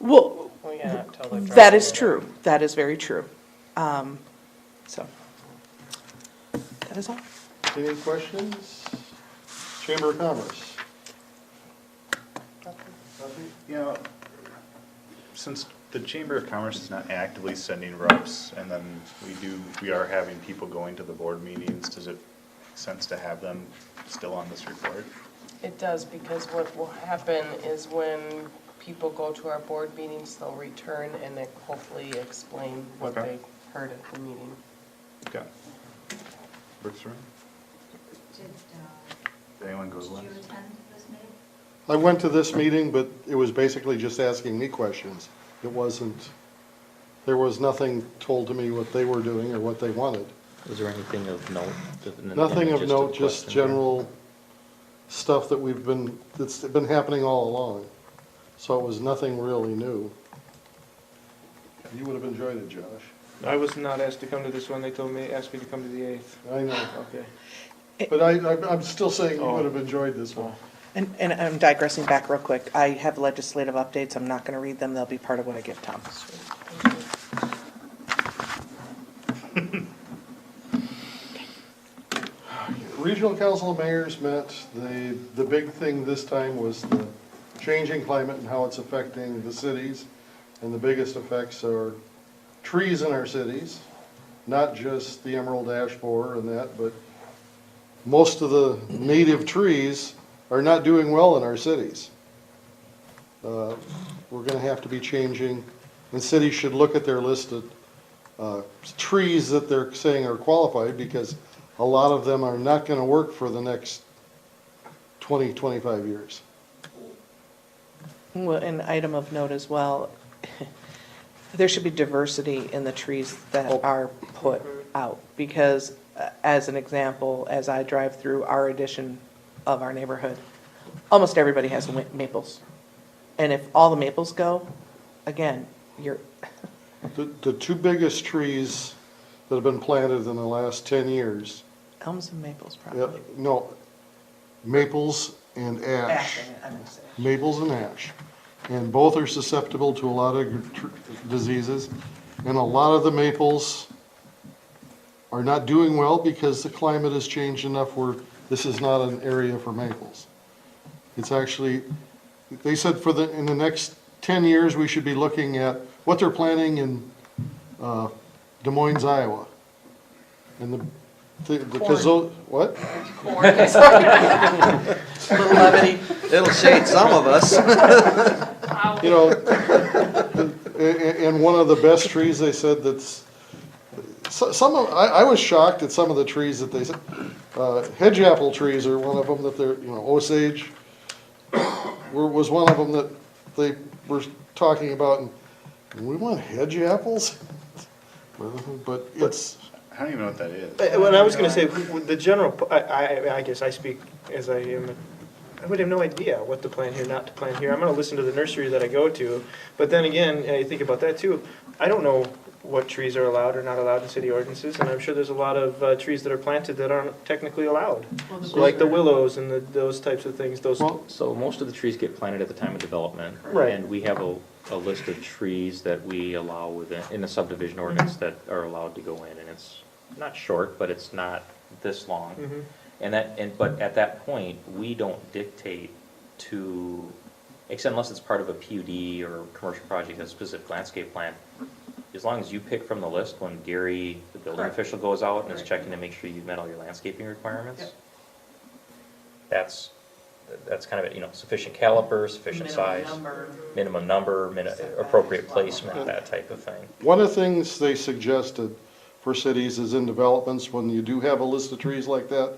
Well, Well, yeah, tell the that is driver. true. That is very true. So, that is all. Any questions? Chamber of Commerce? Nothing? You know, since the Chamber of Commerce is not actively sending reps, and then we are having people going to the board meetings, does it make sense to have them still on this report? It does, because what will happen is when people go to our board meetings, they'll return and they hopefully explain what Okay. they heard at the meeting. Okay. Works for me. Did anyone go to one? I went to this meeting, but it was basically just asking me questions. It wasn't, there was nothing told to me what they were doing or what they wanted. Was there anything of note? Nothing of note, just question? general stuff that's been happening all along. So it was nothing really new. You would have enjoyed it, Josh. I was not asked to come to this one. They asked me to come to the 8th. I know. Okay. But I'm still saying you would have enjoyed this one. And I'm digressing back real quick. I have legislative updates. I'm not going to read them. They'll be part of what I give Tom. Regional Council of Mayors met. The big thing this time was the changing climate and how it's affecting the cities. And the biggest effects are trees in our cities. not just the emerald ash borer and that, but most of the native trees are not doing well in our cities. We're gonna have to be changing, and cities should look at their list of trees that they're saying are qualified, because a lot of them are not gonna work for the next 20, 25 years. Well, an item of note as well, there should be diversity in the trees that are put out. Because as an example, as I drive through our edition of our neighborhood, almost everybody has maples. And if all the maples go, again, you're, The two biggest trees that have been planted in the last 10 years, elms and maples yeah, probably. no, maples and ash. I'm gonna say. Maples and ash. And both are susceptible to a lot of diseases. And a lot of the maples are not doing well because the climate has changed enough where this is not an area for maples. It's actually, they said in the next 10 years, we should be looking at what they're planting in Des Moines, Iowa. And because those, what? Little levity, it'll shade some of us. You know, and one of the best trees they said that's, I was shocked at some of the trees that they said, hedge apple trees are one of them that they're, Osage was one of them that they were talking about, and we want hedge apples? But it's, I don't even know what that is. Well, I was gonna say, the general, I guess I speak as I am, I would have no idea what to plant here, not to plant here. I'm gonna listen to the nursery that I go to, but then again, I think about that too. I don't know what trees are allowed or not allowed in city ordinances, and I'm sure there's a lot of trees that are planted that aren't technically allowed. Like the willows and those types of things, those. So most of the trees get planted at the time of development. Right. And we have a list of trees that we allow within, in the subdivision ordinance that are allowed to go in, and it's not short, but it's not this long. Mhm. But at that point, we don't dictate to, except unless it's part of a PUD or commercial project, a specific landscape plan. As long as you pick from the list when Gary, the building Correct. official, goes out and is Right. checking to make sure you've met all your landscaping requirements, Yep. that's kind of it, sufficient caliper, sufficient size, minimum number, appropriate placement, that type of thing. one of the things they suggested for cities is in developments, when you do have a list of trees like that,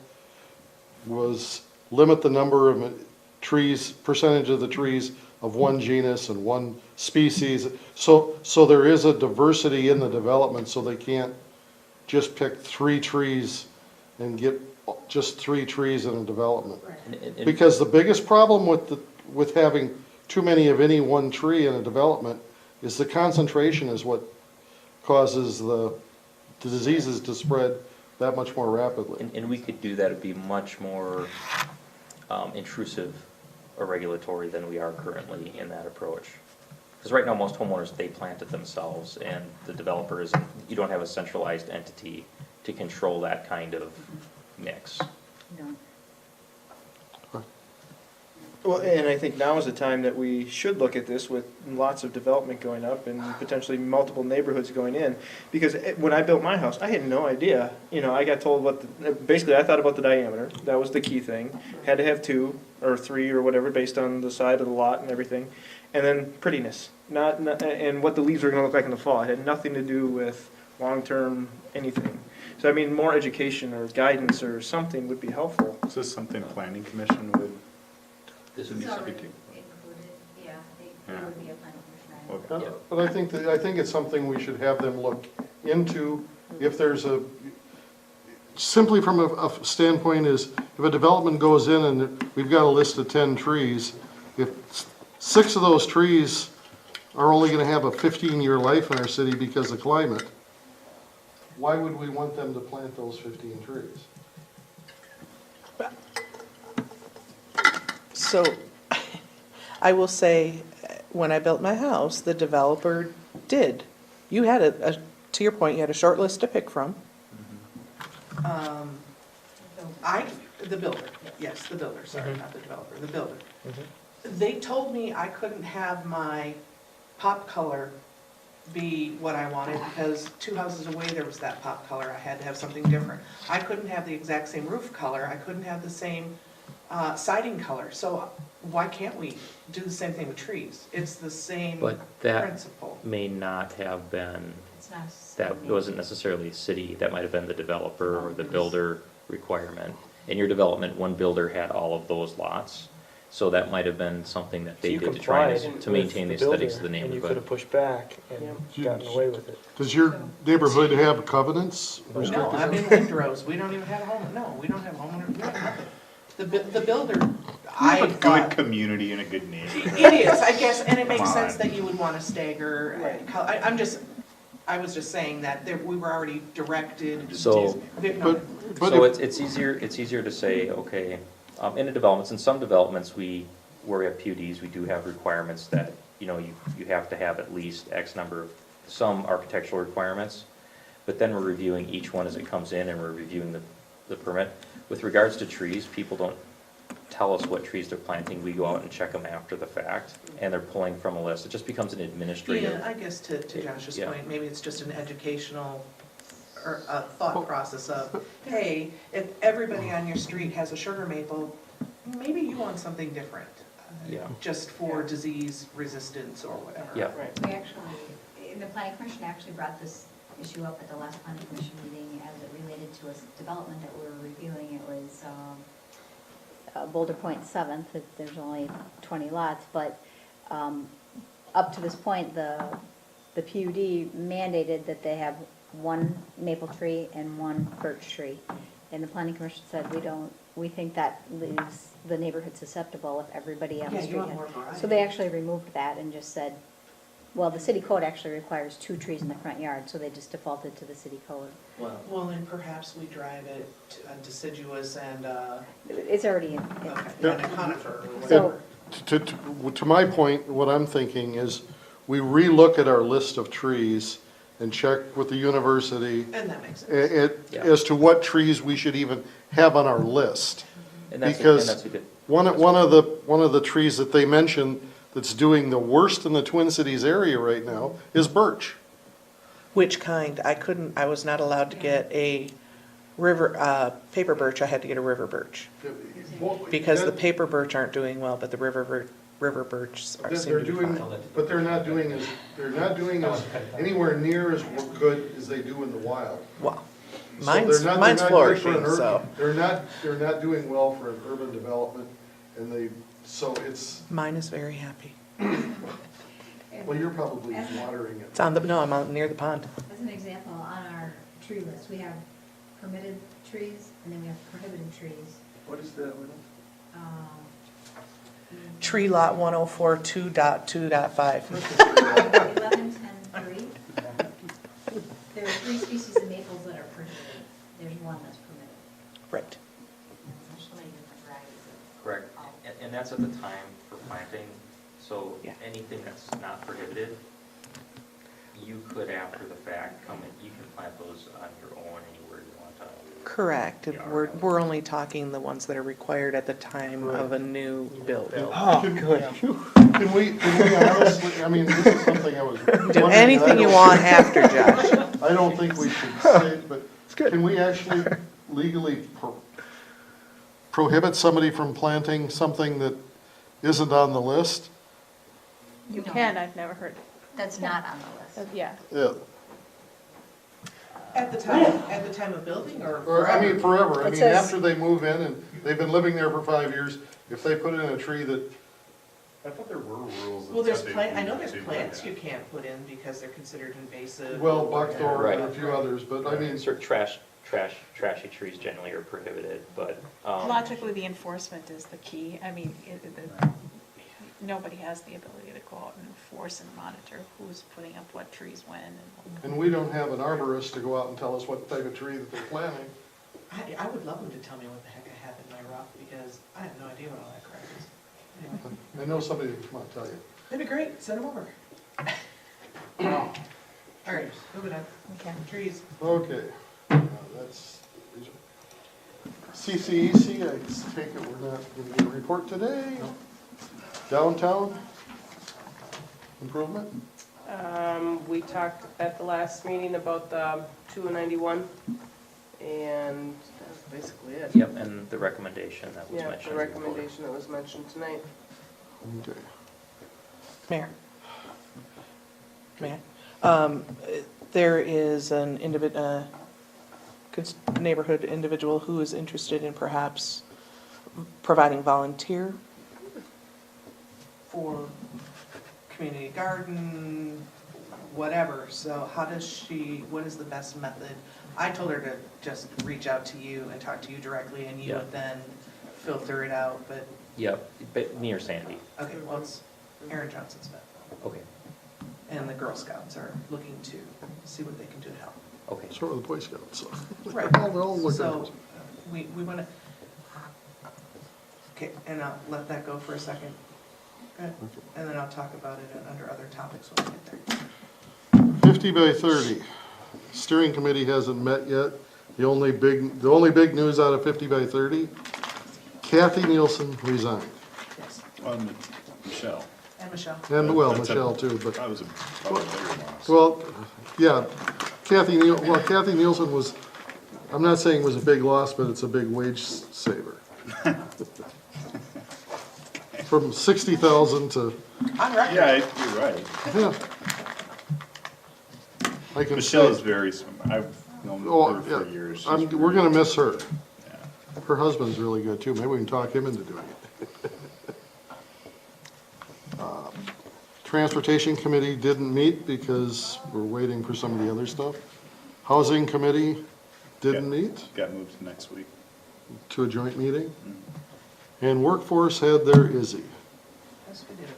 was limit the number of trees, percentage of the trees of one genus and one species. So there is a diversity in the development, so they can't just pick 3 trees and get just 3 trees in a development. And- Because the biggest problem with having too many of any one tree in a development is the concentration is what causes the diseases to spread that much more rapidly. And we could do that, it'd be much more intrusive or regulatory than we are currently in that approach. Because right now, most homeowners, they plant it themselves, and the developer isn't, you don't have a centralized entity to control that kind of mix. Well, and I think now is the time that we should look at this with lots of development going up and potentially multiple neighborhoods going in. Because when I built my house, I had no idea. I got told basically I thought about the diameter. That was the key thing. Had to have 2 or 3 or whatever based on the side of the lot and everything. And then prettiness, not and what the leaves are gonna look like in the fall. It had nothing to do with long-term anything. So I mean, more education or guidance or something would be helpful. Is this something planning commission would? This would be Included, something. yeah, Yeah. would be a planning commission item. But I think it's something we should have them look into. If there's simply from a standpoint is, if a development goes in and we've got a list of 10 trees, if 6 of those trees are only gonna have a 15-year life in our city because of climate, why would we want them to plant those 15 trees? So, I will say, when I built my house, the developer did. You had to your point, you had a short list to pick from. The builder, yes, the builder, sorry, not the developer, the builder. They told me I couldn't have my pop color be what I wanted, because 2 houses away, there was that pop color, I had to have something different. I couldn't have the exact same roof color, I couldn't have the same siding color, so why can't we do the same thing with trees? It's the same But that principle. may not have been, It's not. that wasn't necessarily a city, that might have been the developer or the builder requirement. In your development, one builder had all of those lots, so that might have been something that they You did to try complied to maintain the with aesthetics of the builder, and you could neighborhood. have pushed back and gotten away with it. Does your neighborhood have covenants? No, I'm in Windrose, we don't even have a home, no, we don't have homeowner, we have nothing. The builder, I Good thought, community and a good name. it is, I guess, and it makes Come sense on. that you would wanna stagger. I was just saying that we were already directed. So, No, But so if- it's easier to say, okay, in the developments, in some developments, where we have PUDs, we do have requirements that, you have to have at least X number of, some architectural requirements, but then we're reviewing each one as it comes in, and we're reviewing the permit. With regards to trees, people don't tell us what trees they're planting, we go out and check them after the fact, and they're pulling from a list, it just becomes an administrative. Yeah, I guess to Josh's Yeah. point, maybe it's just an educational or a thought process of, hey, if everybody on your street has a sugar maple, maybe you want something different. Yeah. Just for disease resistance or whatever. Yeah. We actually, the planning commission actually brought this issue up at the last planning commission meeting as it related to a development that we were reviewing. It was Boulder Point 7th, there's only 20 lots, but up to this point, the PUD mandated that they have one maple tree and one birch tree. And the planning commission said, we think that leaves the neighborhood susceptible if everybody on the Yeah, you street want has. more variety. So they actually removed that and just said, well, the city code actually requires 2 trees in the front yard, so they just defaulted to the city code. Well, and perhaps we drive it deciduous and, It's already in. okay, and a conifer or So- whatever. To my point, what I'm thinking is, we relook at our list of trees and check with the university And that makes sense. Yeah. as to what trees we should even have on our list. And that's Because a good. one of the trees that they mentioned that's doing the worst in the Twin Cities area right now is birch. Which kind? I was not allowed to get a paper birch, I had to get a river birch. Because the paper birch aren't doing well, but the river birch seem They're to be doing, fine. but they're not doing as anywhere near as good as they do in the wild. Well, So mine's they're not good for flourishing, an so, They're not doing well for an urban development, and so it's, mine is very happy. well, you're probably watering it. It's on I'm out near the pond. As an example, on our tree list, we have permitted trees and then we have prohibited trees. What is that? Tree lot 104.2.2.5. 11, 10, 3. There are 3 species of maples that are prohibited. There's one that's permitted. Right. There's so many different varieties of. Correct, and that's at the time for planting, so Yeah. anything that's not prohibited, you could after the fact come in, you can plant those on your own anywhere you want to. Correct. Yeah. We're only talking the ones that are required at the time of a new build. Oh, good. Can we honestly, I mean, this is something I was Do wondering, and I anything you don't- want after, Josh. I don't think we should say, but can we actually legally prohibit somebody from planting something that isn't on the list? You No. can, I've never heard, That's not on the list. yeah. Yeah, At the time of building or? or, I mean, forever. I It mean, says- after they move in and they've been living there for 5 years, if they put in a tree that, I thought there were rules that Well, there's said they I know there's couldn't do plants that. you can't put in because they're considered invasive. well, or buckthorn Right. and a few others, but I mean, Certain trashy trees generally are prohibited, but, Logically, the enforcement is the key. I mean, nobody has the ability to go out and enforce and monitor who's putting up what trees when. and we don't have an arborist to go out and tell us what type of tree that they're planting. I would love them to tell me what the heck I have in my rough because I have no idea what all that crap is. Anyway, I know somebody that can come out and tell you. that'd be great, send them over. All right, moving on. Okay. Trees. Okay, that's, CCEC, I take it we're not going to get a report today? Downtown improvement? We talked at the last meeting about the 291, and that's basically it. Yep, and the recommendation that was Yeah, mentioned. the recommendation that was mentioned tonight. Okay. Mayor? Mayor? There is an neighborhood individual who is interested in perhaps providing volunteer for community garden, whatever. So how does she, what is the best method? I told her to just reach out to you and talk to you directly, and you Yeah. would then filter it out, but, Yep, but me or Sandy. okay, well, it's Aaron Johnson's method. Okay, And the Girl Scouts are looking to see what they can do to help. okay. So are the Boy Scouts. So. Right. They're all looking So, at us. we want to, okay, and I'll let that go for a second. Good. And then I'll talk about it under other topics when we get there. 50 by 30. Steering committee hasn't met yet. The only big news out of 50 by 30, Kathy Nielsen resigned. Yes, Michelle. and Michelle. And, well, That's a- Michelle too, but, That was probably a bigger loss. well, yeah, Kathy Nielsen was, I'm not saying it was a big loss, but it's a big wage saver. From 60,000 to, On record. Yeah, you're right. yeah. I can Michelle say, is very smart. I've known oh, her for yeah, years. She's we're gonna miss her. Yeah. Her husband's really good too. Maybe we can talk him into doing it. Transportation committee didn't meet because we're waiting for some of the other stuff. Housing committee didn't meet Got moved to next week. to a joint meeting. And workforce had their Izzy. Yes, we did.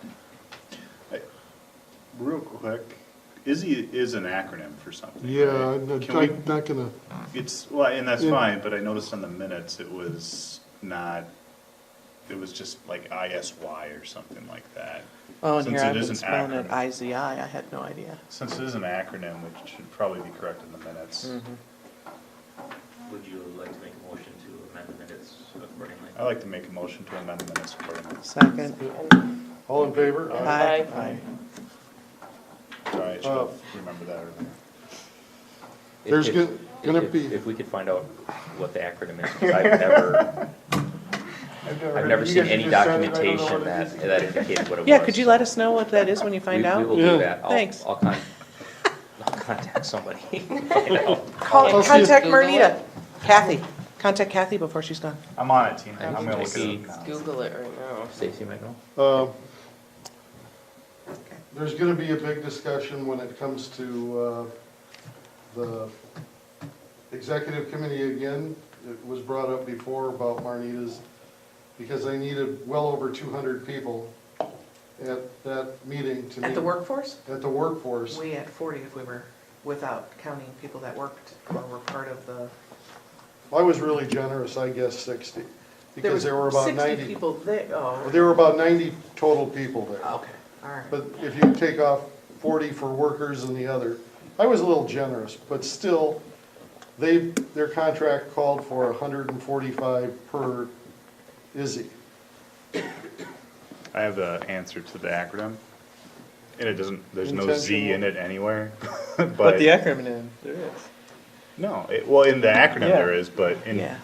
Real quick, IZZY is an acronym for something. Yeah, right? I'm Can we- not gonna, It's, well, and that's Yeah. fine, but I noticed on the minutes it was not, it was just like ISY or something like that. Oh, and Since here it I've is been an spelling it acronym. IZI, I had no idea. Since it is an acronym, it should probably be correct in the minutes. Would you like to make a motion to amend the minutes accordingly? I like to make a motion to amend the minutes accordingly. Second. all in favor? Aye. Sorry, I should have remembered that earlier. There's gonna be, If we could find out what the acronym is, 'cause I've never seen any documentation that indicated what it was. Yeah, could you let us know what that is when you find We out? will Yeah. do that. Thanks. I'll contact somebody, and find out. I'll see if- Contact Marnita. Kathy. Contact Kathy before she's gone. I'm on it, Tina. I'm gonna look it Maybe up now. Google it right now. Stacy might know. there's gonna be a big discussion when it comes to, the executive committee again. It was brought up before about Marnita's, because they needed well over 200 people at that meeting to meet. At the workforce? At the workforce. We had 40 if we were, without counting people that worked or were part of the. I was really generous, I guess 60, because there were about 60 90, people there, oh. there were about 90 total people there. Okay, all right. But if you take off 40 for workers and the other, I was a little generous, but still, their contract called for 145 per Izzy. I have the answer to the acronym, and it doesn't, there's no Z in it anywhere. But the acronym, there is. no, well, in the acronym Yeah. there is, but in Yeah,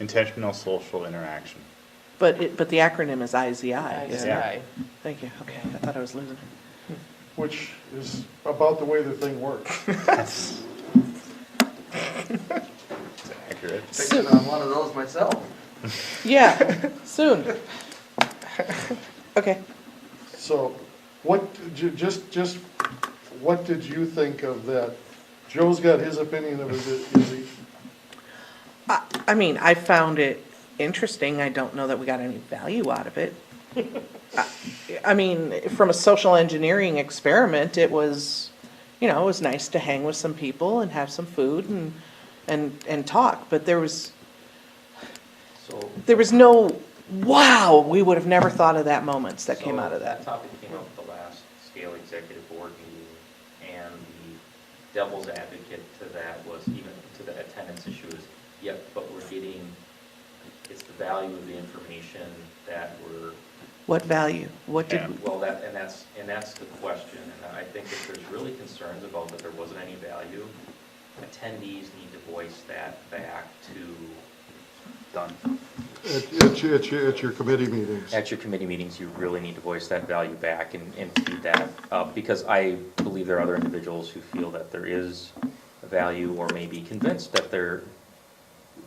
intentional social interaction. but the acronym is IZI, isn't it? IZI. Thank you, okay, I thought I was losing. Which is about the way the thing works. It's accurate. Fixing on one of those myself. Yeah, soon. Okay. So, what, just, what did you think of that? Joe's got his opinion of it, Izzy. I mean, I found it interesting. I don't know that we got any value out of it. I mean, from a social engineering experiment, it was, it was nice to hang with some people and have some food and talk, but there was no, wow, we would have never thought of that moments that came out of that. topic came up at the last scale executive board meeting, and the devil's advocate to that was, even to the attendance issue, is, yep, but we're getting, it's the value of the information that we're What value? What did, And, well, that's the question, and I think if there's really concerns about that there wasn't any value, attendees need to voice that back to Done. At your committee meetings. At your committee meetings, you really need to voice that value back and feed that, because I believe there are other individuals who feel that there is a value, or maybe convinced that there,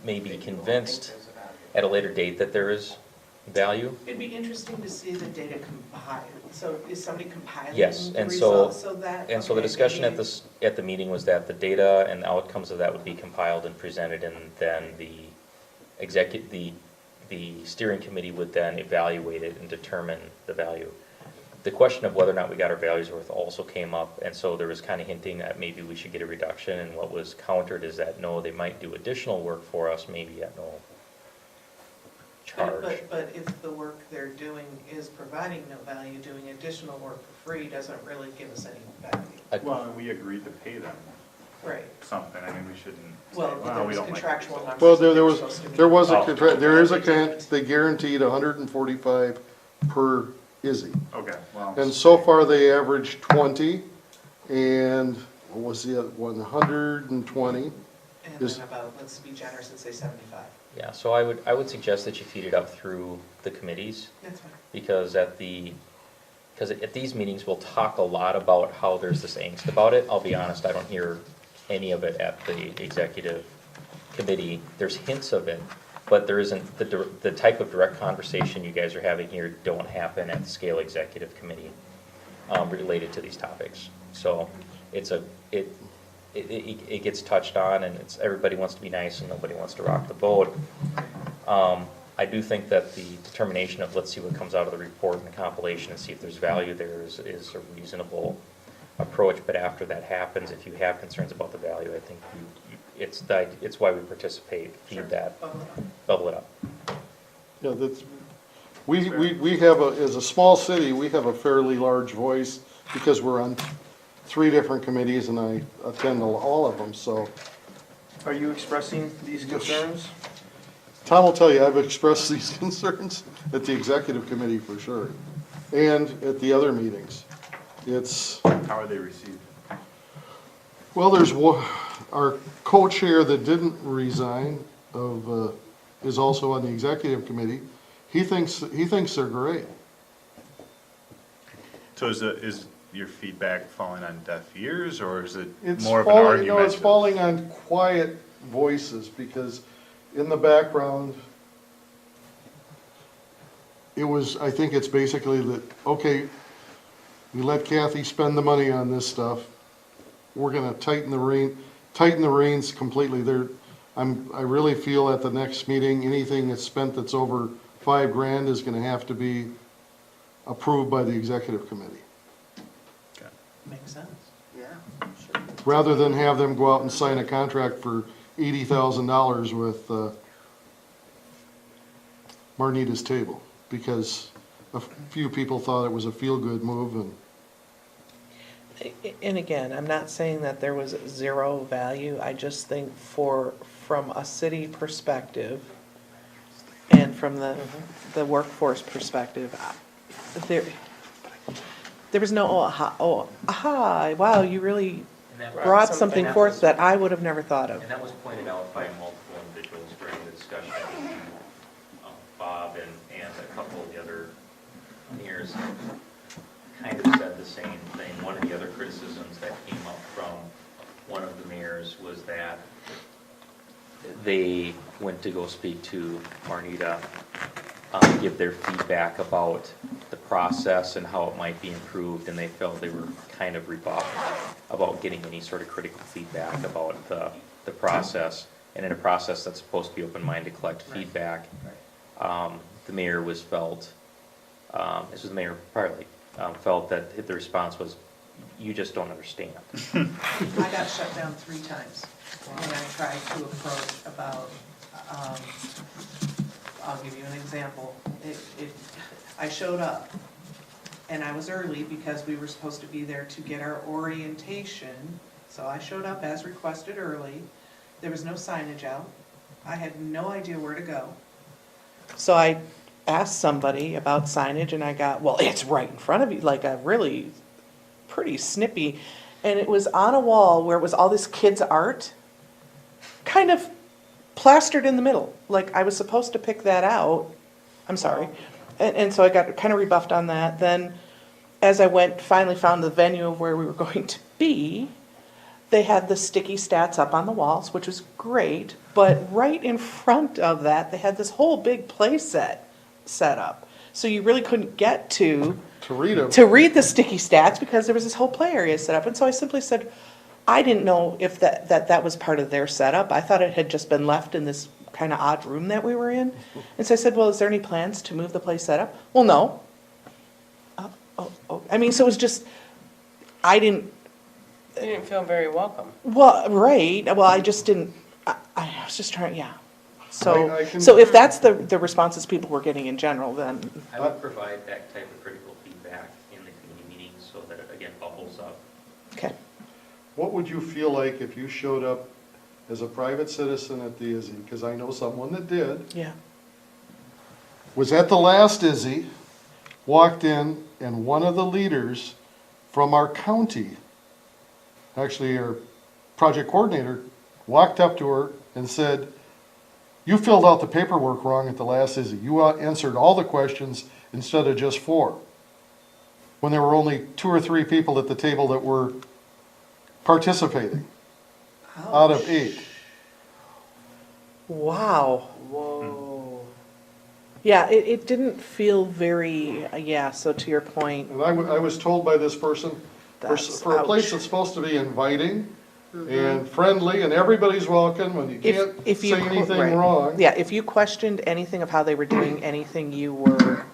maybe convinced at a later date that there is value. it'd be interesting to see the data compiled. So is somebody compiling Yes, the and so, results so that? and so the okay, discussion at maybe- this, at the meeting was that the data and the outcomes of that would be compiled and presented, and then the steering committee would then evaluate it and determine the value. The question of whether or not we got our values worth also came up, and so there was kind of hinting that maybe we should get a reduction, and what was countered is that no, they might do additional work for us, maybe at no charge. But if the work they're doing is providing no value, doing additional work for free doesn't really give us any value. Well, we agreed to pay them Right. something, I mean, we shouldn't say, Well, well, there we was don't like contractual it. numbers. Well, that they there were was, supposed to meet. there was a Oh. contract, there is a they guaranteed 145 per ISI. Okay, well. And so far, they averaged 20, and what was the other one, 120? And is- then about, let's be generous and say 75. Yeah, so I would suggest that you feed it up through the committees, That's fine. because at these meetings, we'll talk a lot about how there's this angst about it. I'll be honest, I don't hear any of it at the executive committee. There's hints of it, but there isn't, the type of direct conversation you guys are having here don't happen at the scale executive committee related to these topics. So it gets touched on, and everybody wants to be nice and nobody wants to rock the boat. I do think that the determination of let's see what comes out of the report and the compilation and see if there's value there is a reasonable approach. But after that happens, if you have concerns about the value, I think it's why we participate, feed that, bubble it up. Yeah, that's, we have as a small city, we have a fairly large voice because we're on 3 different committees and I attend all of them, so. Are you expressing these concerns? Tom will tell you, I've expressed these concerns at the executive committee for sure, and at the other meetings. It's, How are they received? well, there's our co-chair that didn't resign is also on the executive committee. He thinks they're great. So is your feedback falling on deaf ears, or is it It's more of an falling, argument? it's falling on quiet voices, because in the background, I think it's basically that, okay, we let Kathy spend the money on this stuff. We're gonna tighten the reins completely. I really feel at the next meeting, anything that's spent that's over $5,000 is gonna have to be approved by the executive committee. Makes sense. Yeah. Rather than have them go out and sign a contract for $80,000 with Marnita's Table, because a few people thought it was a feel-good move, and And again, I'm not saying that there was zero value. I just think from a city perspective and from the workforce perspective, there was no, aha, wow, you really brought something forth that I would have never thought of. And that was pointed out by multiple individuals during the discussion. Bob and a couple of the other mayors kind of said the same thing. One of the other criticisms that came up from one of the mayors was that they went to go speak to Marnita, give their feedback about the process and how it might be improved, and they felt they were kind of rebuffed about getting any sort of critical feedback about the process. And in a process that's supposed to be open-minded to collect feedback, the mayor this was the mayor Parley, felt that the response was, you just don't understand. I got shut down 3 times when I tried to approach about, I'll give you an example. I showed up, and I was early because we were supposed to be there to get our orientation. So I showed up as requested early. There was no signage out. I had no idea where to go. So I asked somebody about signage and I got, well, it's right in front of you, like a really pretty snippy. And it was on a wall where it was all this kids' art, kind of plastered in the middle. Like I was supposed to pick that out. I'm sorry. And so I got kind of rebuffed on that. Then as I finally found the venue of where we were going to be, they had the sticky stats up on the walls, which was great. But right in front of that, they had this whole big play set up. So you really couldn't get to read them. to read the sticky stats because there was this whole play area set up. And so I simply said, I didn't know if that was part of their setup. I thought it had just been left in this kind of odd room that we were in. And so I said, well, is there any plans to move the play setup? Well, no. I mean, so it was just, I didn't, You didn't feel very welcome. well, right, well, I just didn't, I was just trying, yeah. So, I can- so if that's the responses people were getting in general, then, I would provide that type of critical feedback in the committee meetings so that it, again, bubbles up. okay. What would you feel like if you showed up as a private citizen at the ISI? Because I know someone that did. Yeah. Was at the last ISI, walked in, and one of the leaders from our county, actually our project coordinator, walked up to her and said, you filled out the paperwork wrong at the last ISI. You answered all the questions instead of just 4. When there were only 2 or 3 people at the table that were participating out of 8. Wow. Whoa. Yeah, it didn't feel very, yeah, so to your point, And I was told by this person, That's- for a place ouch. that's supposed to be inviting and friendly and everybody's welcome, when you can't if you say anything right. wrong. Yeah, if you questioned anything of how they were doing anything, you were,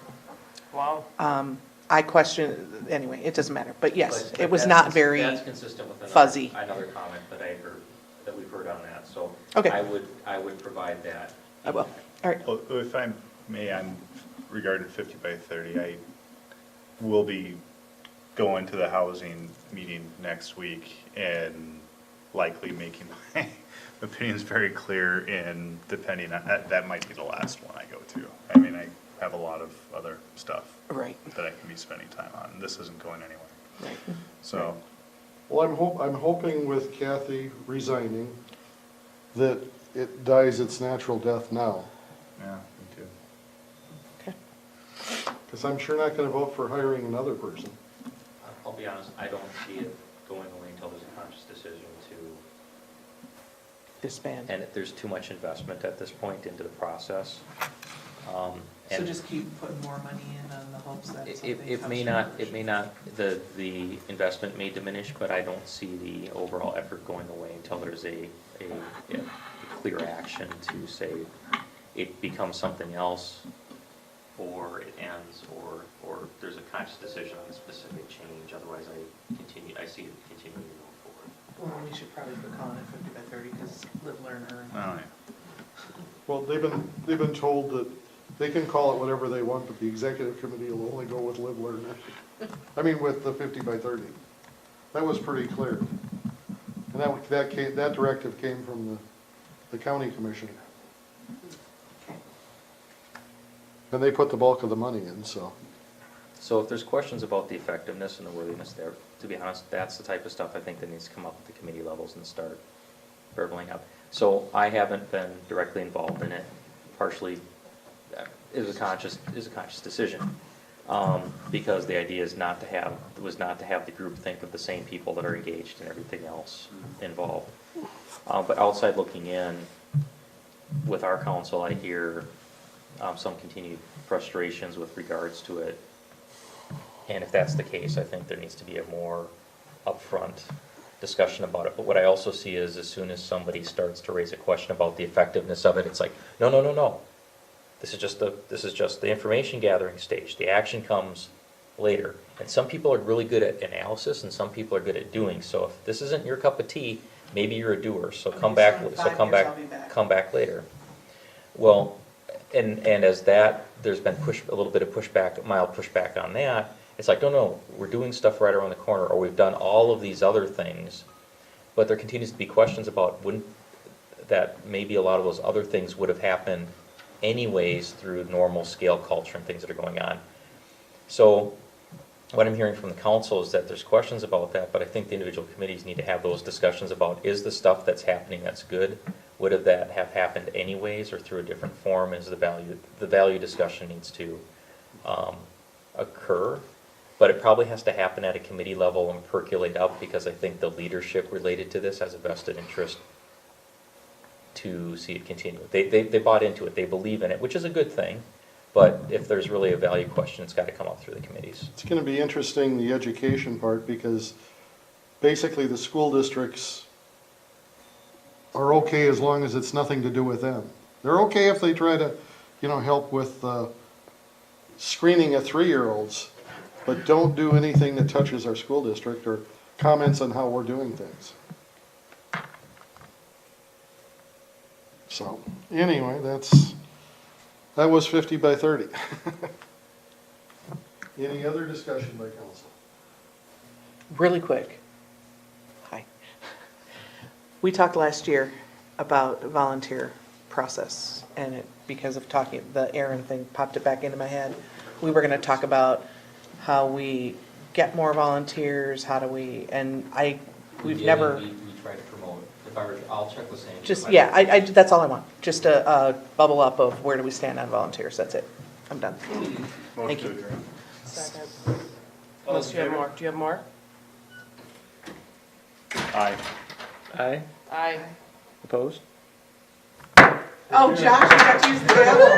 Wow. I question, anyway, it doesn't matter. But yes, But it was that's not very That's consistent with fuzzy. another comment that I heard, that we've heard on that, so. Okay. I would provide that. I will. All right. Well, if I may, regarding 50 by 30, I will be going to the housing meeting next week and likely making my opinions very clear, and depending on, that might be the last one I go to. I mean, I have a lot of other stuff Right. that I can be spending time on, and this isn't going anywhere. Right. So, Well, I'm hoping with Kathy resigning that it dies its natural death now. yeah, me too. Okay. Because I'm sure not gonna vote for hiring another person. I'll be honest, I don't see it going away until there's a conscious decision to, Disband. and if there's too much investment at this point into the process. Oh, So And just keep putting more money in on the hopes that something it comes may from not, the investment may diminish, but I don't see the overall effort going away until there's a clear action to say it becomes something else, or it ends, or there's a conscious decision on a specific change, otherwise I see it continuing to move forward. Well, we should probably quit calling it 50 by 30 because live, learn, earn. Oh, yeah. Well, they've been told that they can call it whatever they want, but the executive committee will only go with live, learn, earn. I mean, with the 50 by 30. That was pretty clear. And that directive came from the county commission. And they put the bulk of the money in, so. So if there's questions about the effectiveness and the worthiness there, to be honest, that's the type of stuff I think that needs to come up at the committee levels and start burbling up. So I haven't been directly involved in it, partially is a conscious decision. Because the idea was not to have the group think of the same people that are engaged and everything else involved. But outside looking in, with our council, I hear some continued frustrations with regards to it. And if that's the case, I think there needs to be a more upfront discussion about it. But what I also see is as soon as somebody starts to raise a question about the effectiveness of it, it's like, no. This is just the information gathering stage. The action comes later. And some people are really good at analysis and some people are good at doing. So if this isn't your cup of tea, maybe you're a doer. So Okay, come so back, in 5 years I'll be back. come back later. Well, and as that, there's been a little bit of pushback, mild pushback on that. It's like, no, we're doing stuff right around the corner, or we've done all of these other things. But there continues to be questions about that maybe a lot of those other things would have happened anyways through normal scale culture and things that are going on. So what I'm hearing from the council is that there's questions about that, but I think the individual committees need to have those discussions about, is the stuff that's happening that's good, would have that have happened anyways or through a different form, is the value discussion needs to occur. But it probably has to happen at a committee level and percolate up, because I think the leadership related to this has a vested interest to see it continue. They bought into it, they believe in it, which is a good thing. But if there's really a value question, it's got to come up through the committees. It's going to be interesting, the education part, because basically the school districts are okay as long as it's nothing to do with them. They're okay if they try to, help with screening of 3-year-olds, but don't do anything that touches our school district or comments on how we're doing things. So, anyway, that was 50 by 30. Any other discussion by council? Really quick. Hi. We talked last year about volunteer process, and because of talking, the Aaron thing popped it back into my head. We were gonna talk about how we get more volunteers, how do we, we've never. We try to promote, I'll check with Sandy. Just, yeah, that's all I want, just a bubble up of where do we stand on volunteers, that's it. I'm done. Thank you. Second. Unless you have more. Do you have more? Aye. Aye. Opposed? Oh, Josh, you got to use the gavel.